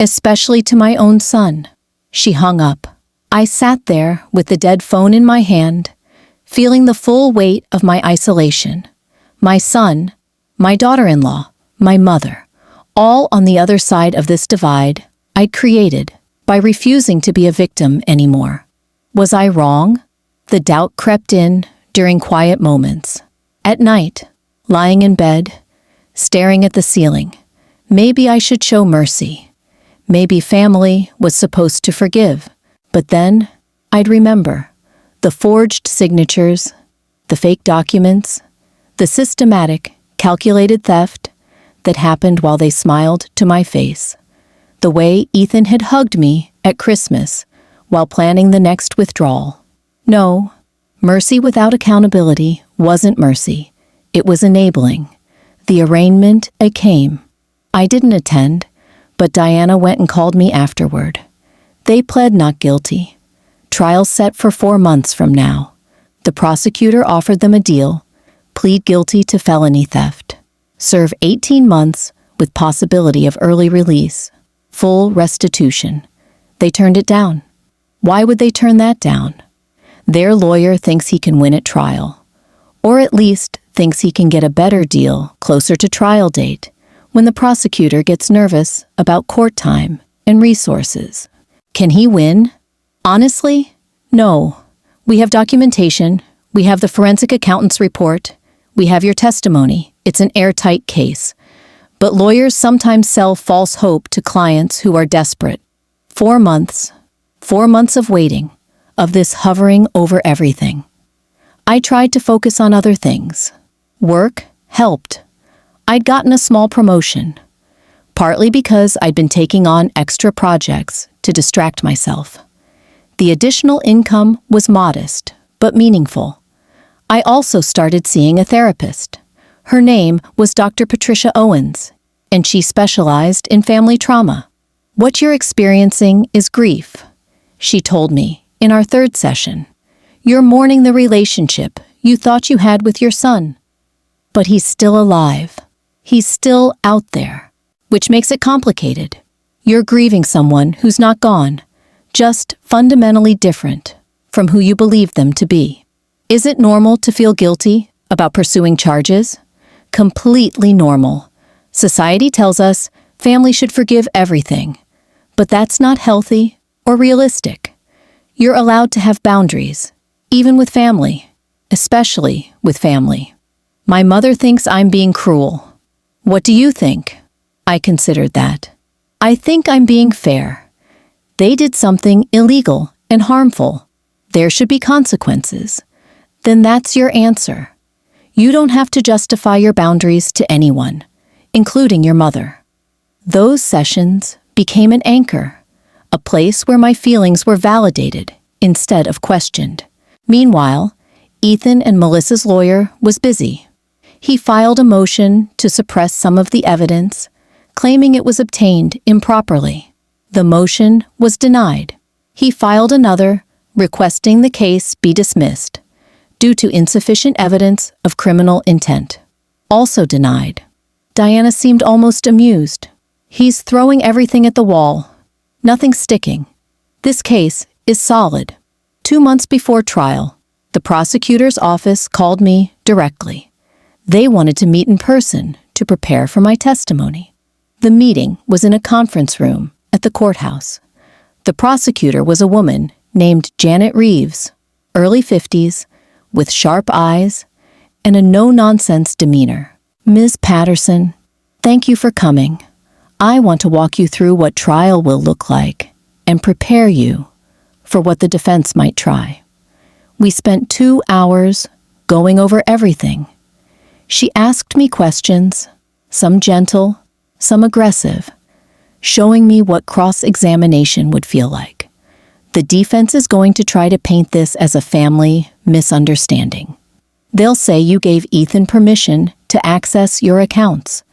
Especially to my own son." She hung up. I sat there with the dead phone in my hand, feeling the full weight of my isolation. My son, my daughter-in-law, my mother, all on the other side of this divide I'd created by refusing to be a victim anymore. Was I wrong? The doubt crept in during quiet moments. At night, lying in bed, staring at the ceiling. Maybe I should show mercy. Maybe family was supposed to forgive. But then I'd remember the forged signatures, the fake documents, the systematic, calculated theft that happened while they smiled to my face. The way Ethan had hugged me at Christmas while planning the next withdrawal. No, mercy without accountability wasn't mercy. It was enabling. The arraignment, it came. I didn't attend, but Diana went and called me afterward. They pled not guilty. Trial set for 4 months from now. The prosecutor offered them a deal: plead guilty to felony theft. Serve 18 months with possibility of early release. Full restitution. They turned it down. Why would they turn that down? Their lawyer thinks he can win at trial. Or at least thinks he can get a better deal closer to trial date, when the prosecutor gets nervous about court time and resources. Can he win? Honestly, no. We have documentation. We have the forensic accountant's report. We have your testimony. It's an airtight case. But lawyers sometimes sell false hope to clients who are desperate. 4 months. 4 months of waiting, of this hovering over everything. I tried to focus on other things. Work helped. I'd gotten a small promotion, partly because I'd been taking on extra projects to distract myself. The additional income was modest, but meaningful. I also started seeing a therapist. Her name was Dr. Patricia Owens, and she specialized in family trauma. "What you're experiencing is grief," she told me in our 3rd session. "You're mourning the relationship you thought you had with your son. But he's still alive. He's still out there, which makes it complicated. You're grieving someone who's not gone, just fundamentally different. from who you believe them to be. Is it normal to feel guilty about pursuing charges? Completely normal. Society tells us family should forgive everything, but that's not healthy or realistic. You're allowed to have boundaries, even with family, especially with family. My mother thinks I'm being cruel. What do you think? I considered that. I think I'm being fair. They did something illegal and harmful. There should be consequences. Then that's your answer. You don't have to justify your boundaries to anyone, including your mother. Those sessions became an anchor, a place where my feelings were validated instead of questioned. Meanwhile, Ethan and Melissa's lawyer was busy. He filed a motion to suppress some of the evidence, claiming it was obtained improperly. The motion was denied. He filed another, requesting the case be dismissed due to insufficient evidence of criminal intent. Also denied. Diana seemed almost amused. He's throwing everything at the wall. Nothing's sticking. This case is solid. 2 months before trial, the prosecutor's office called me directly. They wanted to meet in person to prepare for my testimony. The meeting was in a conference room at the courthouse. The prosecutor was a woman named Janet Reeves, early 50s, with sharp eyes and a no-nonsense demeanor. Ms. Patterson, thank you for coming. I want to walk you through what trial will look like and prepare you for what the defense might try. We spent 2 hours going over everything. She asked me questions, some gentle, some aggressive, showing me what cross-examination would feel like. The defense is going to try to paint this as a family misunderstanding. They'll say you gave Ethan permission to access your accounts.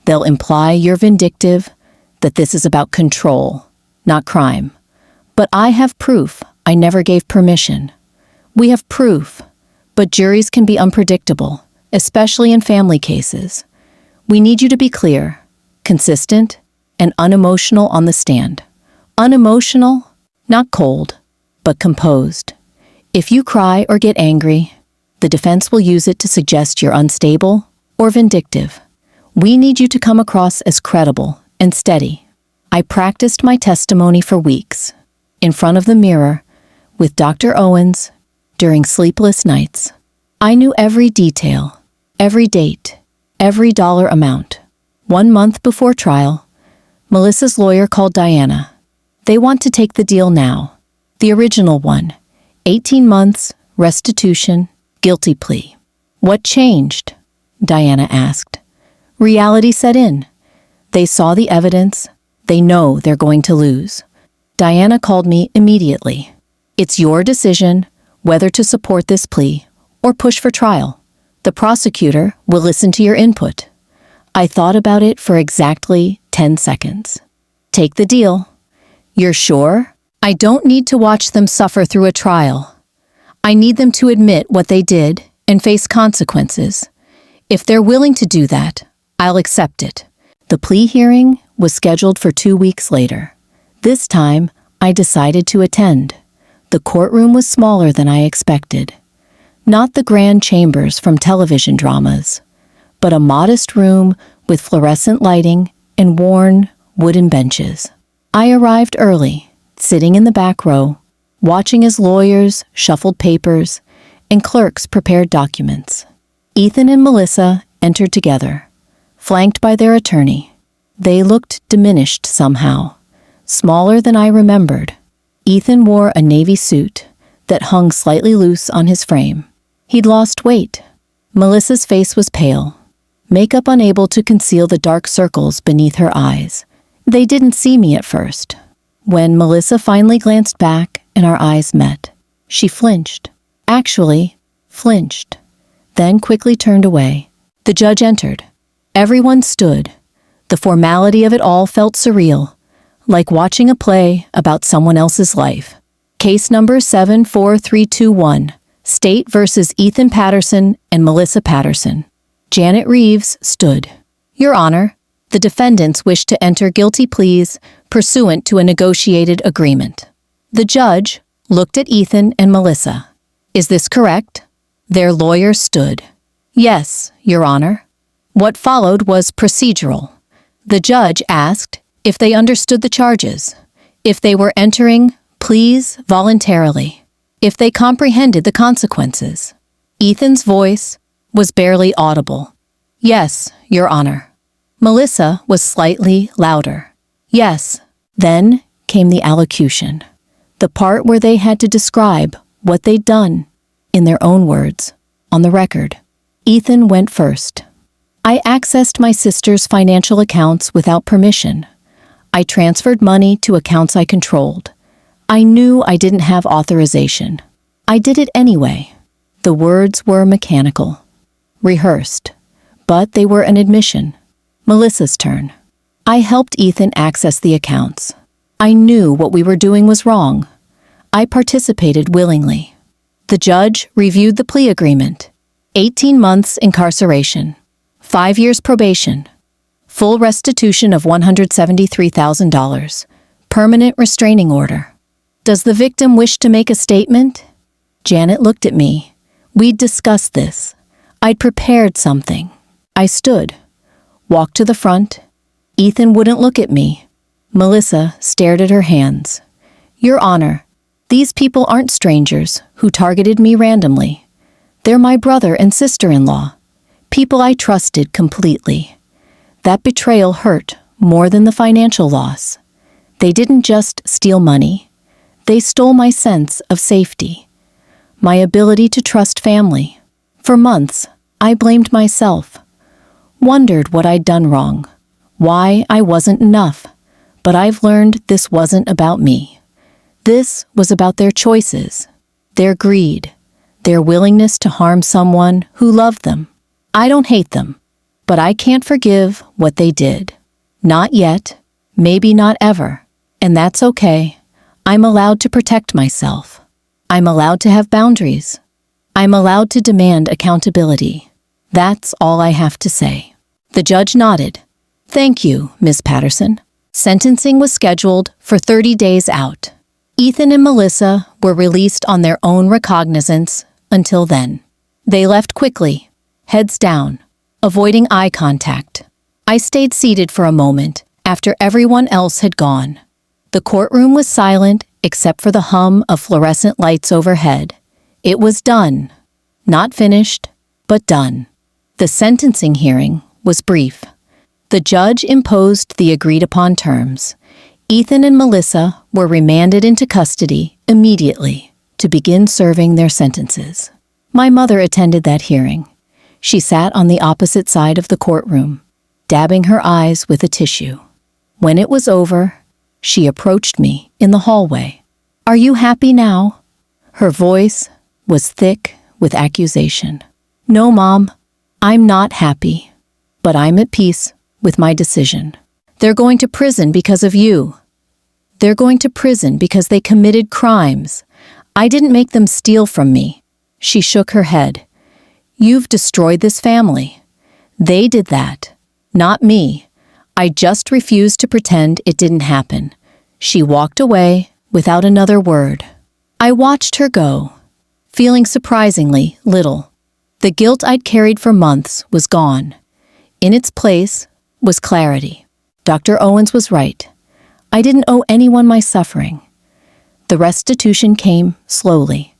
They'll imply you're vindictive, that this is about control, not crime. But I have proof I never gave permission. We have proof, but juries can be unpredictable, especially in family cases. We need you to be clear, consistent, and unemotional on the stand. Unemotional, not cold, but composed. If you cry or get angry, the defense will use it to suggest you're unstable or vindictive. We need you to come across as credible and steady. I practiced my testimony for weeks, in front of the mirror, with Dr. Owens, during sleepless nights. I knew every detail, every date, every dollar amount. 1 month before trial, Melissa's lawyer called Diana. They want to take the deal now. The original one, 18 months, restitution, guilty plea. What changed? Diana asked. Reality set in. They saw the evidence. They know they're going to lose. Diana called me immediately. It's your decision whether to support this plea or push for trial. The prosecutor will listen to your input. I thought about it for exactly 10 seconds. Take the deal. You're sure? I don't need to watch them suffer through a trial. I need them to admit what they did and face consequences. If they're willing to do that, I'll accept it. The plea hearing was scheduled for 2 weeks later. This time, I decided to attend. The courtroom was smaller than I expected. Not the grand chambers from television dramas, but a modest room with fluorescent lighting and worn wooden benches. I arrived early, sitting in the back row, watching as lawyers shuffled papers and clerks prepared documents. Ethan and Melissa entered together, flanked by their attorney. They looked diminished somehow, smaller than I remembered. Ethan wore a navy suit that hung slightly loose on his frame. He'd lost weight. Melissa's face was pale, makeup unable to conceal the dark circles beneath her eyes. They didn't see me at first. When Melissa finally glanced back and our eyes met, she flinched. Actually, flinched. Then quickly turned away. The judge entered. Everyone stood. The formality of it all felt surreal, like watching a play about someone else's life. Case number 74321, State versus Ethan Patterson and Melissa Patterson. Janet Reeves stood. Your Honor, the defendants wish to enter guilty pleas pursuant to a negotiated agreement. The judge, looked at Ethan and Melissa. Is this correct? Their lawyer stood. Yes, Your Honor. What followed was procedural. The judge asked if they understood the charges, if they were entering pleas voluntarily, if they comprehended the consequences. Ethan's voice was barely audible. Yes, Your Honor. Melissa was slightly louder. Yes. Then came the allocution, the part where they had to describe what they'd done, in their own words, on the record. Ethan went first. I accessed my sister's financial accounts without permission. I transferred money to accounts I controlled. I knew I didn't have authorization. I did it anyway. The words were mechanical, rehearsed, but they were an admission. Melissa's turn. I helped Ethan access the accounts. I knew what we were doing was wrong. I participated willingly. The judge reviewed the plea agreement. 18 months incarceration, 5 years probation, full restitution of $173,000, permanent restraining order. Does the victim wish to make a statement? Janet looked at me. We'd discussed this. I'd prepared something. I stood, walked to the front. Ethan wouldn't look at me. Melissa stared at her hands. Your Honor, these people aren't strangers who targeted me randomly. They're my brother and sister-in-law, people I trusted completely. That betrayal hurt more than the financial loss. They didn't just steal money. They stole my sense of safety, my ability to trust family. For months, I blamed myself, wondered what I'd done wrong, why I wasn't enough. But I've learned this wasn't about me. This was about their choices, their greed, their willingness to harm someone who loved them. I don't hate them, but I can't forgive what they did. Not yet, maybe not ever, and that's okay. I'm allowed to protect myself. I'm allowed to have boundaries. I'm allowed to demand accountability. That's all I have to say. The judge nodded. Thank you, Ms. Patterson. Sentencing was scheduled for 30 days out. Ethan and Melissa were released on their own recognizance until then. They left quickly, heads down, avoiding eye contact. I stayed seated for a moment after everyone else had gone. The courtroom was silent except for the hum of fluorescent lights overhead. It was done. Not finished, but done. The sentencing hearing was brief. The judge imposed the agreed-upon terms. Ethan and Melissa were remanded into custody immediately to begin serving their sentences. My mother attended that hearing. She sat on the opposite side of the courtroom, dabbing her eyes with a tissue. When it was over, she approached me in the hallway. Are you happy now? Her voice was thick with accusation. No, Mom, I'm not happy, but I'm at peace with my decision. They're going to prison because of you. They're going to prison because they committed crimes. I didn't make them steal from me. She shook her head. You've destroyed this family. They did that, not me. I just refused to pretend it didn't happen. She walked away without another word. I watched her go, feeling surprisingly little. The guilt I'd carried for months was gone. In its place was clarity. Dr. Owens was right. I didn't owe anyone my suffering. The restitution came slowly.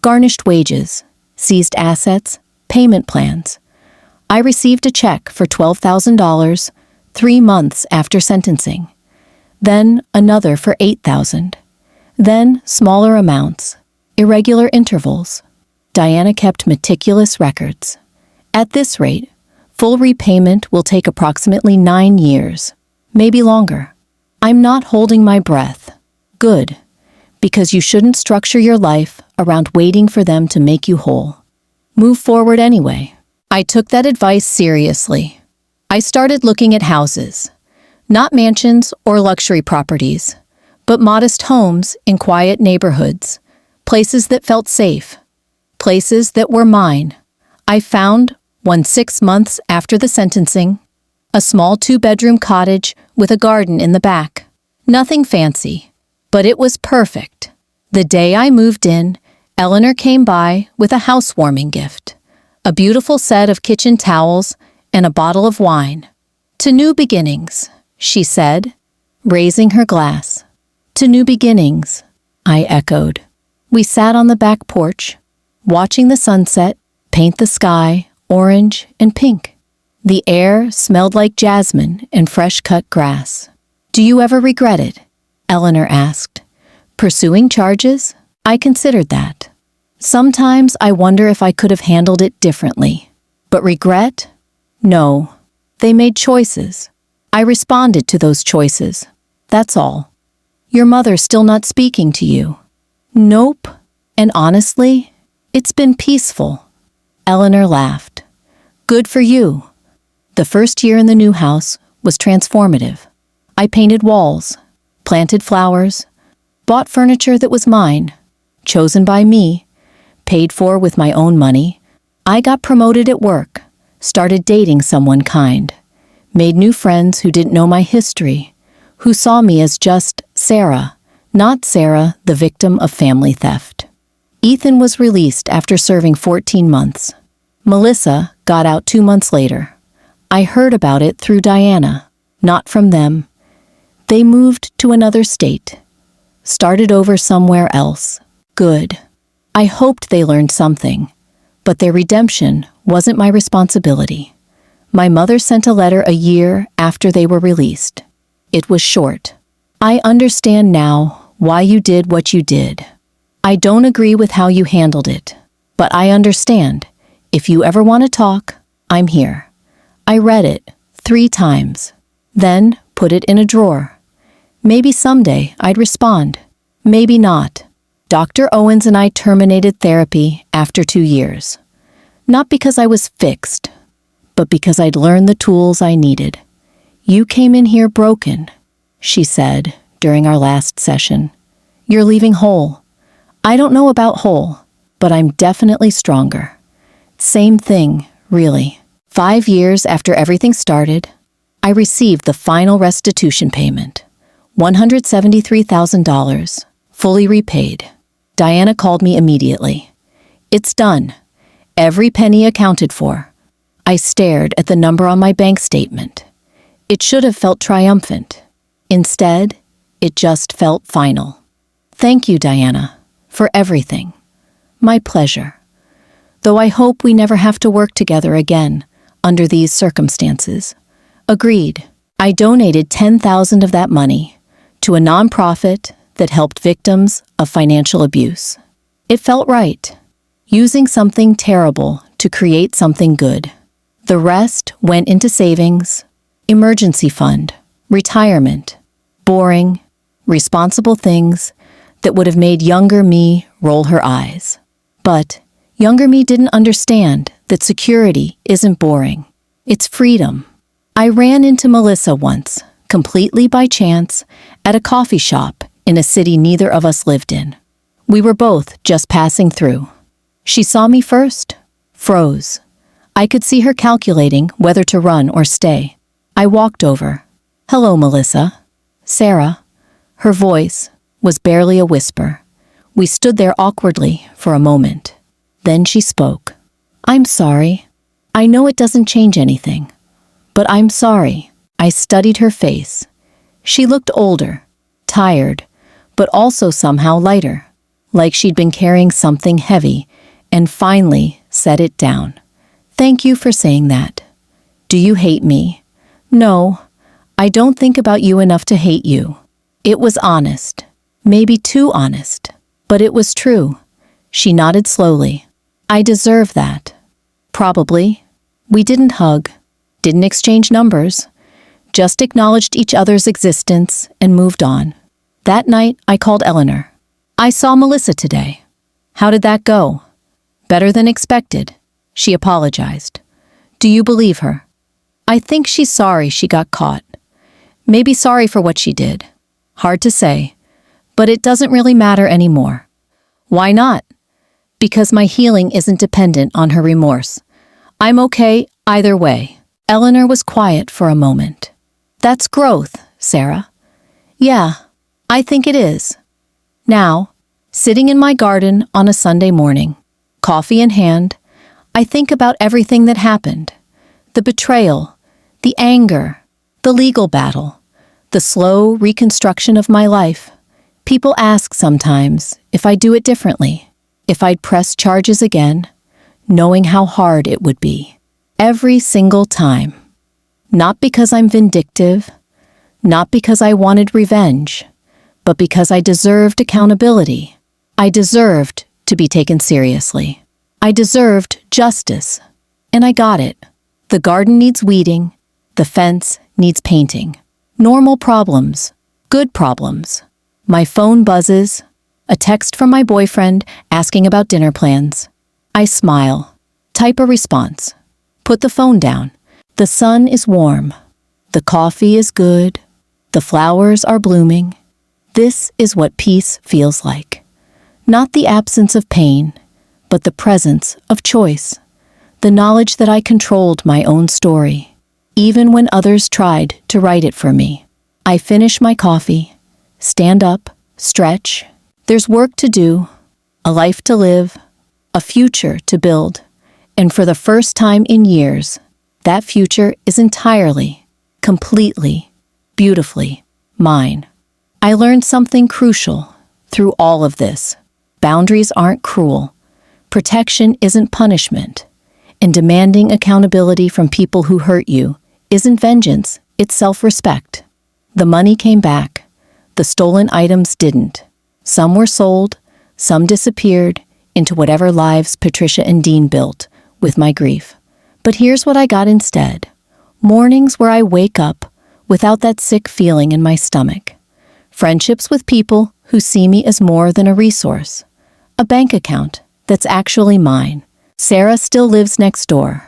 Garnished wages, seized assets, payment plans. I received a check for $12,000 3 months after sentencing. Then another for $8,000. Then smaller amounts, irregular intervals. Diana kept meticulous records. At this rate, full repayment will take approximately 9 years, maybe longer. I'm not holding my breath. Good, because you shouldn't structure your life around waiting for them to make you whole. Move forward anyway. I took that advice seriously. I started looking at houses, not mansions or luxury properties, but modest homes in quiet neighborhoods, places that felt safe, places that were mine. I found one 6 months after the sentencing, a small 2-bedroom cottage with a garden in the back. Nothing fancy, but it was perfect. The day I moved in, Eleanor came by with a housewarming gift, a beautiful set of kitchen towels and a bottle of wine. "To new beginnings," she said, raising her glass. "To new beginnings," I echoed. We sat on the back porch, watching the sunset paint the sky orange and pink. The air smelled like jasmine and fresh-cut grass. "Do you ever regret it?" Eleanor asked. "Pursuing charges? I considered that. Sometimes I wonder if I could have handled it differently. But regret? No. They made choices. I responded to those choices. That's all." "Your mother's still not speaking to you?" "Nope. And honestly, it's been peaceful." Eleanor laughed. "Good for you." The first year in the new house was transformative. I painted walls, planted flowers, bought furniture that was mine, chosen by me, paid for with my own money. I got promoted at work, started dating someone kind, made new friends who didn't know my history, who saw me as just Sarah, not Sarah, the victim of family theft. Ethan was released after serving 14 months. Melissa got out 2 months later. I heard about it through Diana, not from them. They moved to another state, started over somewhere else. Good. I hoped they learned something, but their redemption wasn't my responsibility. My mother sent a letter a year after they were released. It was short. "I understand now why you did what you did. I don't agree with how you handled it, but I understand. If you ever want to talk, I'm here." I read it 3 times, then put it in a drawer. Maybe someday I'd respond. Maybe not. Dr. Owens and I terminated therapy after 2 years. Not because I was fixed, but because I'd learned the tools I needed. "You came in here broken," she said during our last session. "You're leaving whole. I don't know about whole, but I'm definitely stronger." Same thing, really. 5 years after everything started, I received the final restitution payment, $173,000, fully repaid. Diana called me immediately. "It's done. Every penny accounted for." I stared at the number on my bank statement. It should have felt triumphant. Instead, it just felt final. "Thank you, Diana, for everything." "My pleasure. Though I hope we never have to work together again under these circumstances." Agreed. I donated $10,000 of that money to a nonprofit that helped victims of financial abuse. It felt right, using something terrible to create something good. The rest went into savings, emergency fund, retirement, boring, responsible things that would have made younger me roll her eyes. But younger me didn't understand that security isn't boring. It's freedom. I ran into Melissa once, completely by chance, at a coffee shop in a city neither of us lived in. We were both just passing through. She saw me first, froze. I could see her calculating whether to run or stay. I walked over. "Hello, Melissa." "Sarah." Her voice was barely a whisper. We stood there awkwardly for a moment. Then she spoke. "I'm sorry. I know it doesn't change anything, but I'm sorry." I studied her face. She looked older, tired, but also somehow lighter, like she'd been carrying something heavy, and finally set it down. "Thank you for saying that. Do you hate me?" "No, I don't think about you enough to hate you." It was honest, maybe too honest, but it was true. She nodded slowly. "I deserve that." "Probably." We didn't hug, didn't exchange numbers, just acknowledged each other's existence and moved on. That night, I called Eleanor. "I saw Melissa today." "How did that go?" "Better than expected." She apologized. "Do you believe her?" "I think she's sorry she got caught. Maybe sorry for what she did. Hard to say, but it doesn't really matter anymore." "Why not?" "Because my healing isn't dependent on her remorse. I'm okay either way." Eleanor was quiet for a moment. "That's growth, Sarah." "Yeah, I think it is." Now, Sitting in my garden on a Sunday morning, coffee in hand, I think about everything that happened. The betrayal, the anger, the legal battle, the slow reconstruction of my life. People ask sometimes if I'd do it differently, if I'd press charges again, knowing how hard it would be. Every single time. Not because I'm vindictive, not because I wanted revenge, but because I deserved accountability. I deserved to be taken seriously. I deserved justice, and I got it. The garden needs weeding, the fence needs painting. Normal problems, good problems. My phone buzzes, a text from my boyfriend asking about dinner plans. I smile, type a response, put the phone down. The sun is warm, the coffee is good, the flowers are blooming. This is what peace feels like. Not the absence of pain, but the presence of choice. The knowledge that I controlled my own story, even when others tried to write it for me. I finish my coffee, stand up, stretch. There's work to do, a life to live, a future to build. And for the first time in years, that future is entirely, completely, beautifully mine. I learned something crucial through all of this. Boundaries aren't cruel. Protection isn't punishment. And demanding accountability from people who hurt you isn't vengeance, it's self-respect. The money came back. The stolen items didn't. Some were sold, some disappeared into whatever lives Patricia and Dean built with my grief. But here's what I got instead. Mornings where I wake up without that sick feeling in my stomach. Friendships with people who see me as more than a resource. A bank account that's actually mine. Sarah still lives next door.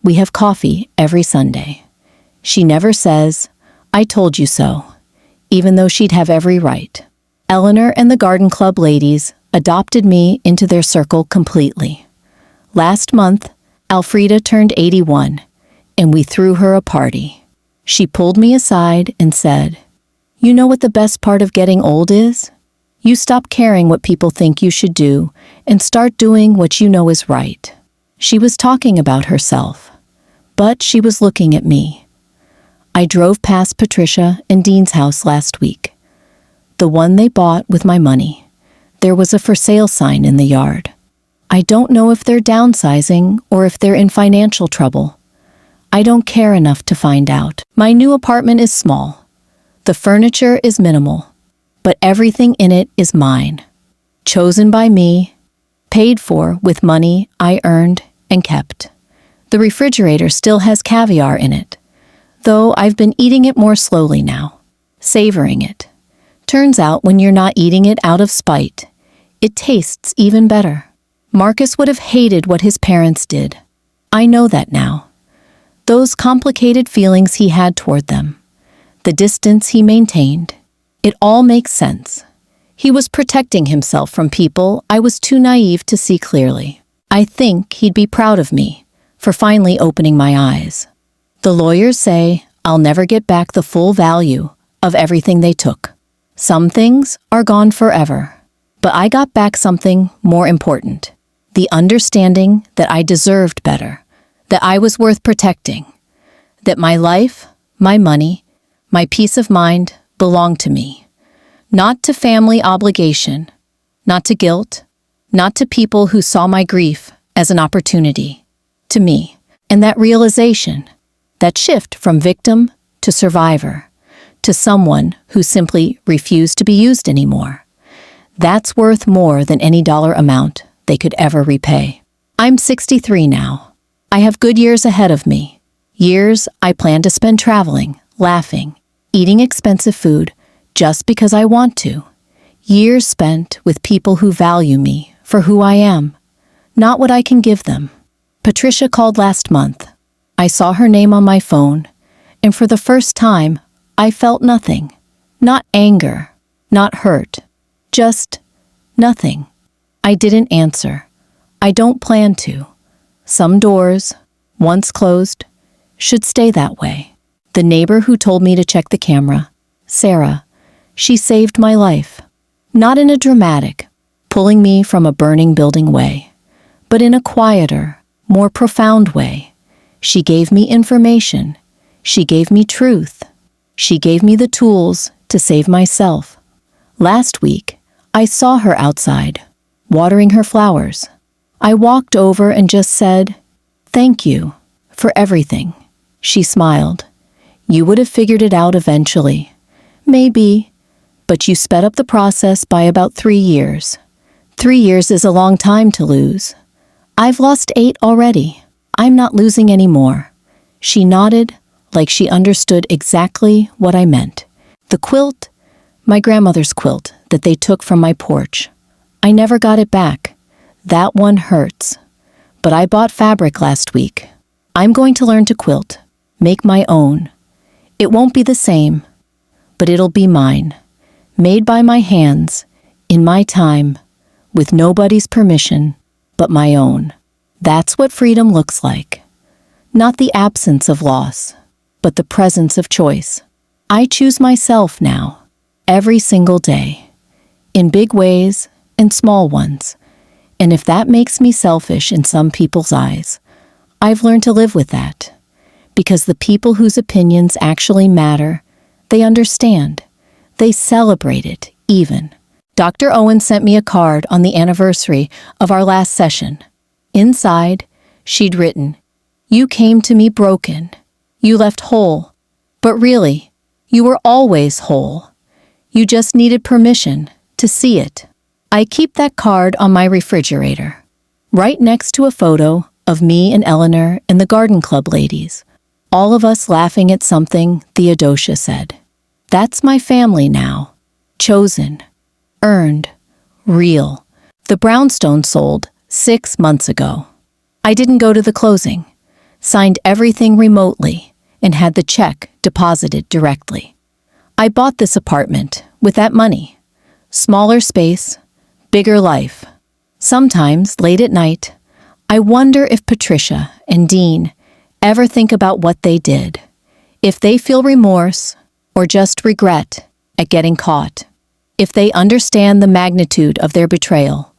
We have coffee every Sunday. She never says, "I told you so," even though she'd have every right. Eleanor and the garden club ladies adopted me into their circle completely. Last month, Alfreda turned 81, and we threw her a party. She pulled me aside and said, "You know what the best part of getting old is? You stop caring what people think you should do and start doing what you know is right." She was talking about herself, but she was looking at me. I drove past Patricia and Dean's house last week. The one they bought with my money. There was a for sale sign in the yard. I don't know if they're downsizing or if they're in financial trouble. I don't care enough to find out. My new apartment is small. The furniture is minimal, but everything in it is mine. Chosen by me, paid for with money I earned and kept. The refrigerator still has caviar in it, though I've been eating it more slowly now, savoring it. Turns out when you're not eating it out of spite, it tastes even better. Marcus would have hated what his parents did. I know that now. Those complicated feelings he had toward them, the distance he maintained, it all makes sense. He was protecting himself from people I was too naive to see clearly. I think he'd be proud of me for finally opening my eyes. The lawyers say I'll never get back the full value of everything they took. Some things are gone forever, but I got back something more important. The understanding that I deserved better, that I was worth protecting, that my life, my money, my peace of mind belonged to me. Not to family obligation, not to guilt, not to people who saw my grief as an opportunity. To me. And that realization, that shift from victim to survivor, to someone who simply refused to be used anymore, that's worth more than any dollar amount they could ever repay. I'm 63 now. I have good years ahead of me. Years I plan to spend traveling, laughing, eating expensive food just because I want to. Years spent with people who value me for who I am, not what I can give them. Patricia called last month. I saw her name on my phone, and for the first time, I felt nothing. Not anger, not hurt, just nothing. I didn't answer. I don't plan to. Some doors, once closed, should stay that way. The neighbor who told me to check the camera, Sarah, she saved my life. Not in a dramatic, pulling me from a burning building way, but in a quieter, more profound way. She gave me information. She gave me truth. She gave me the tools to save myself. Last week, I saw her outside, watering her flowers. I walked over and just said, "Thank you for everything." She smiled. "You would have figured it out eventually. Maybe, but you sped up the process by about 3 years. 3 years is a long time to lose. I've lost 8 already. I'm not losing any more." She nodded like she understood exactly what I meant. The quilt, my grandmother's quilt that they took from my porch. I never got it back. That one hurts. But I bought fabric last week. I'm going to learn to quilt, make my own. It won't be the same, but it'll be mine. Made by my hands, in my time, with nobody's permission but my own. That's what freedom looks like. Not the absence of loss, but the presence of choice. I choose myself now, every single day, in big ways and small ones. And if that makes me selfish in some people's eyes, I've learned to live with that. Because the people whose opinions actually matter, they understand. They celebrate it, even. Dr. Owen sent me a card on the anniversary of our last session. Inside, she'd written, "You came to me broken. You left whole. But really, you were always whole. You just needed permission to see it." I keep that card on my refrigerator, right next to a photo of me and Eleanor and the garden club ladies, all of us laughing at something Theodosia said. That's my family now. Chosen, earned, real. The brownstone sold 6 months ago. I didn't go to the closing, signed everything remotely, and had the check deposited directly. I bought this apartment with that money. Smaller space, bigger life. Sometimes, late at night, I wonder if Patricia and Dean ever think about what they did, if they feel remorse or just regret at getting caught, if they understand the magnitude of their betrayal,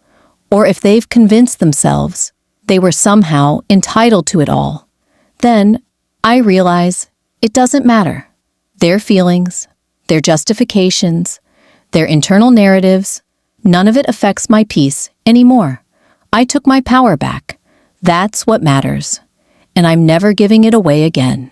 or if they've convinced themselves they were somehow entitled to it all. Then I realize it doesn't matter. Their feelings, their justifications, their internal narratives, none of it affects my peace anymore. I took my power back. That's what matters. And I'm never giving it away again.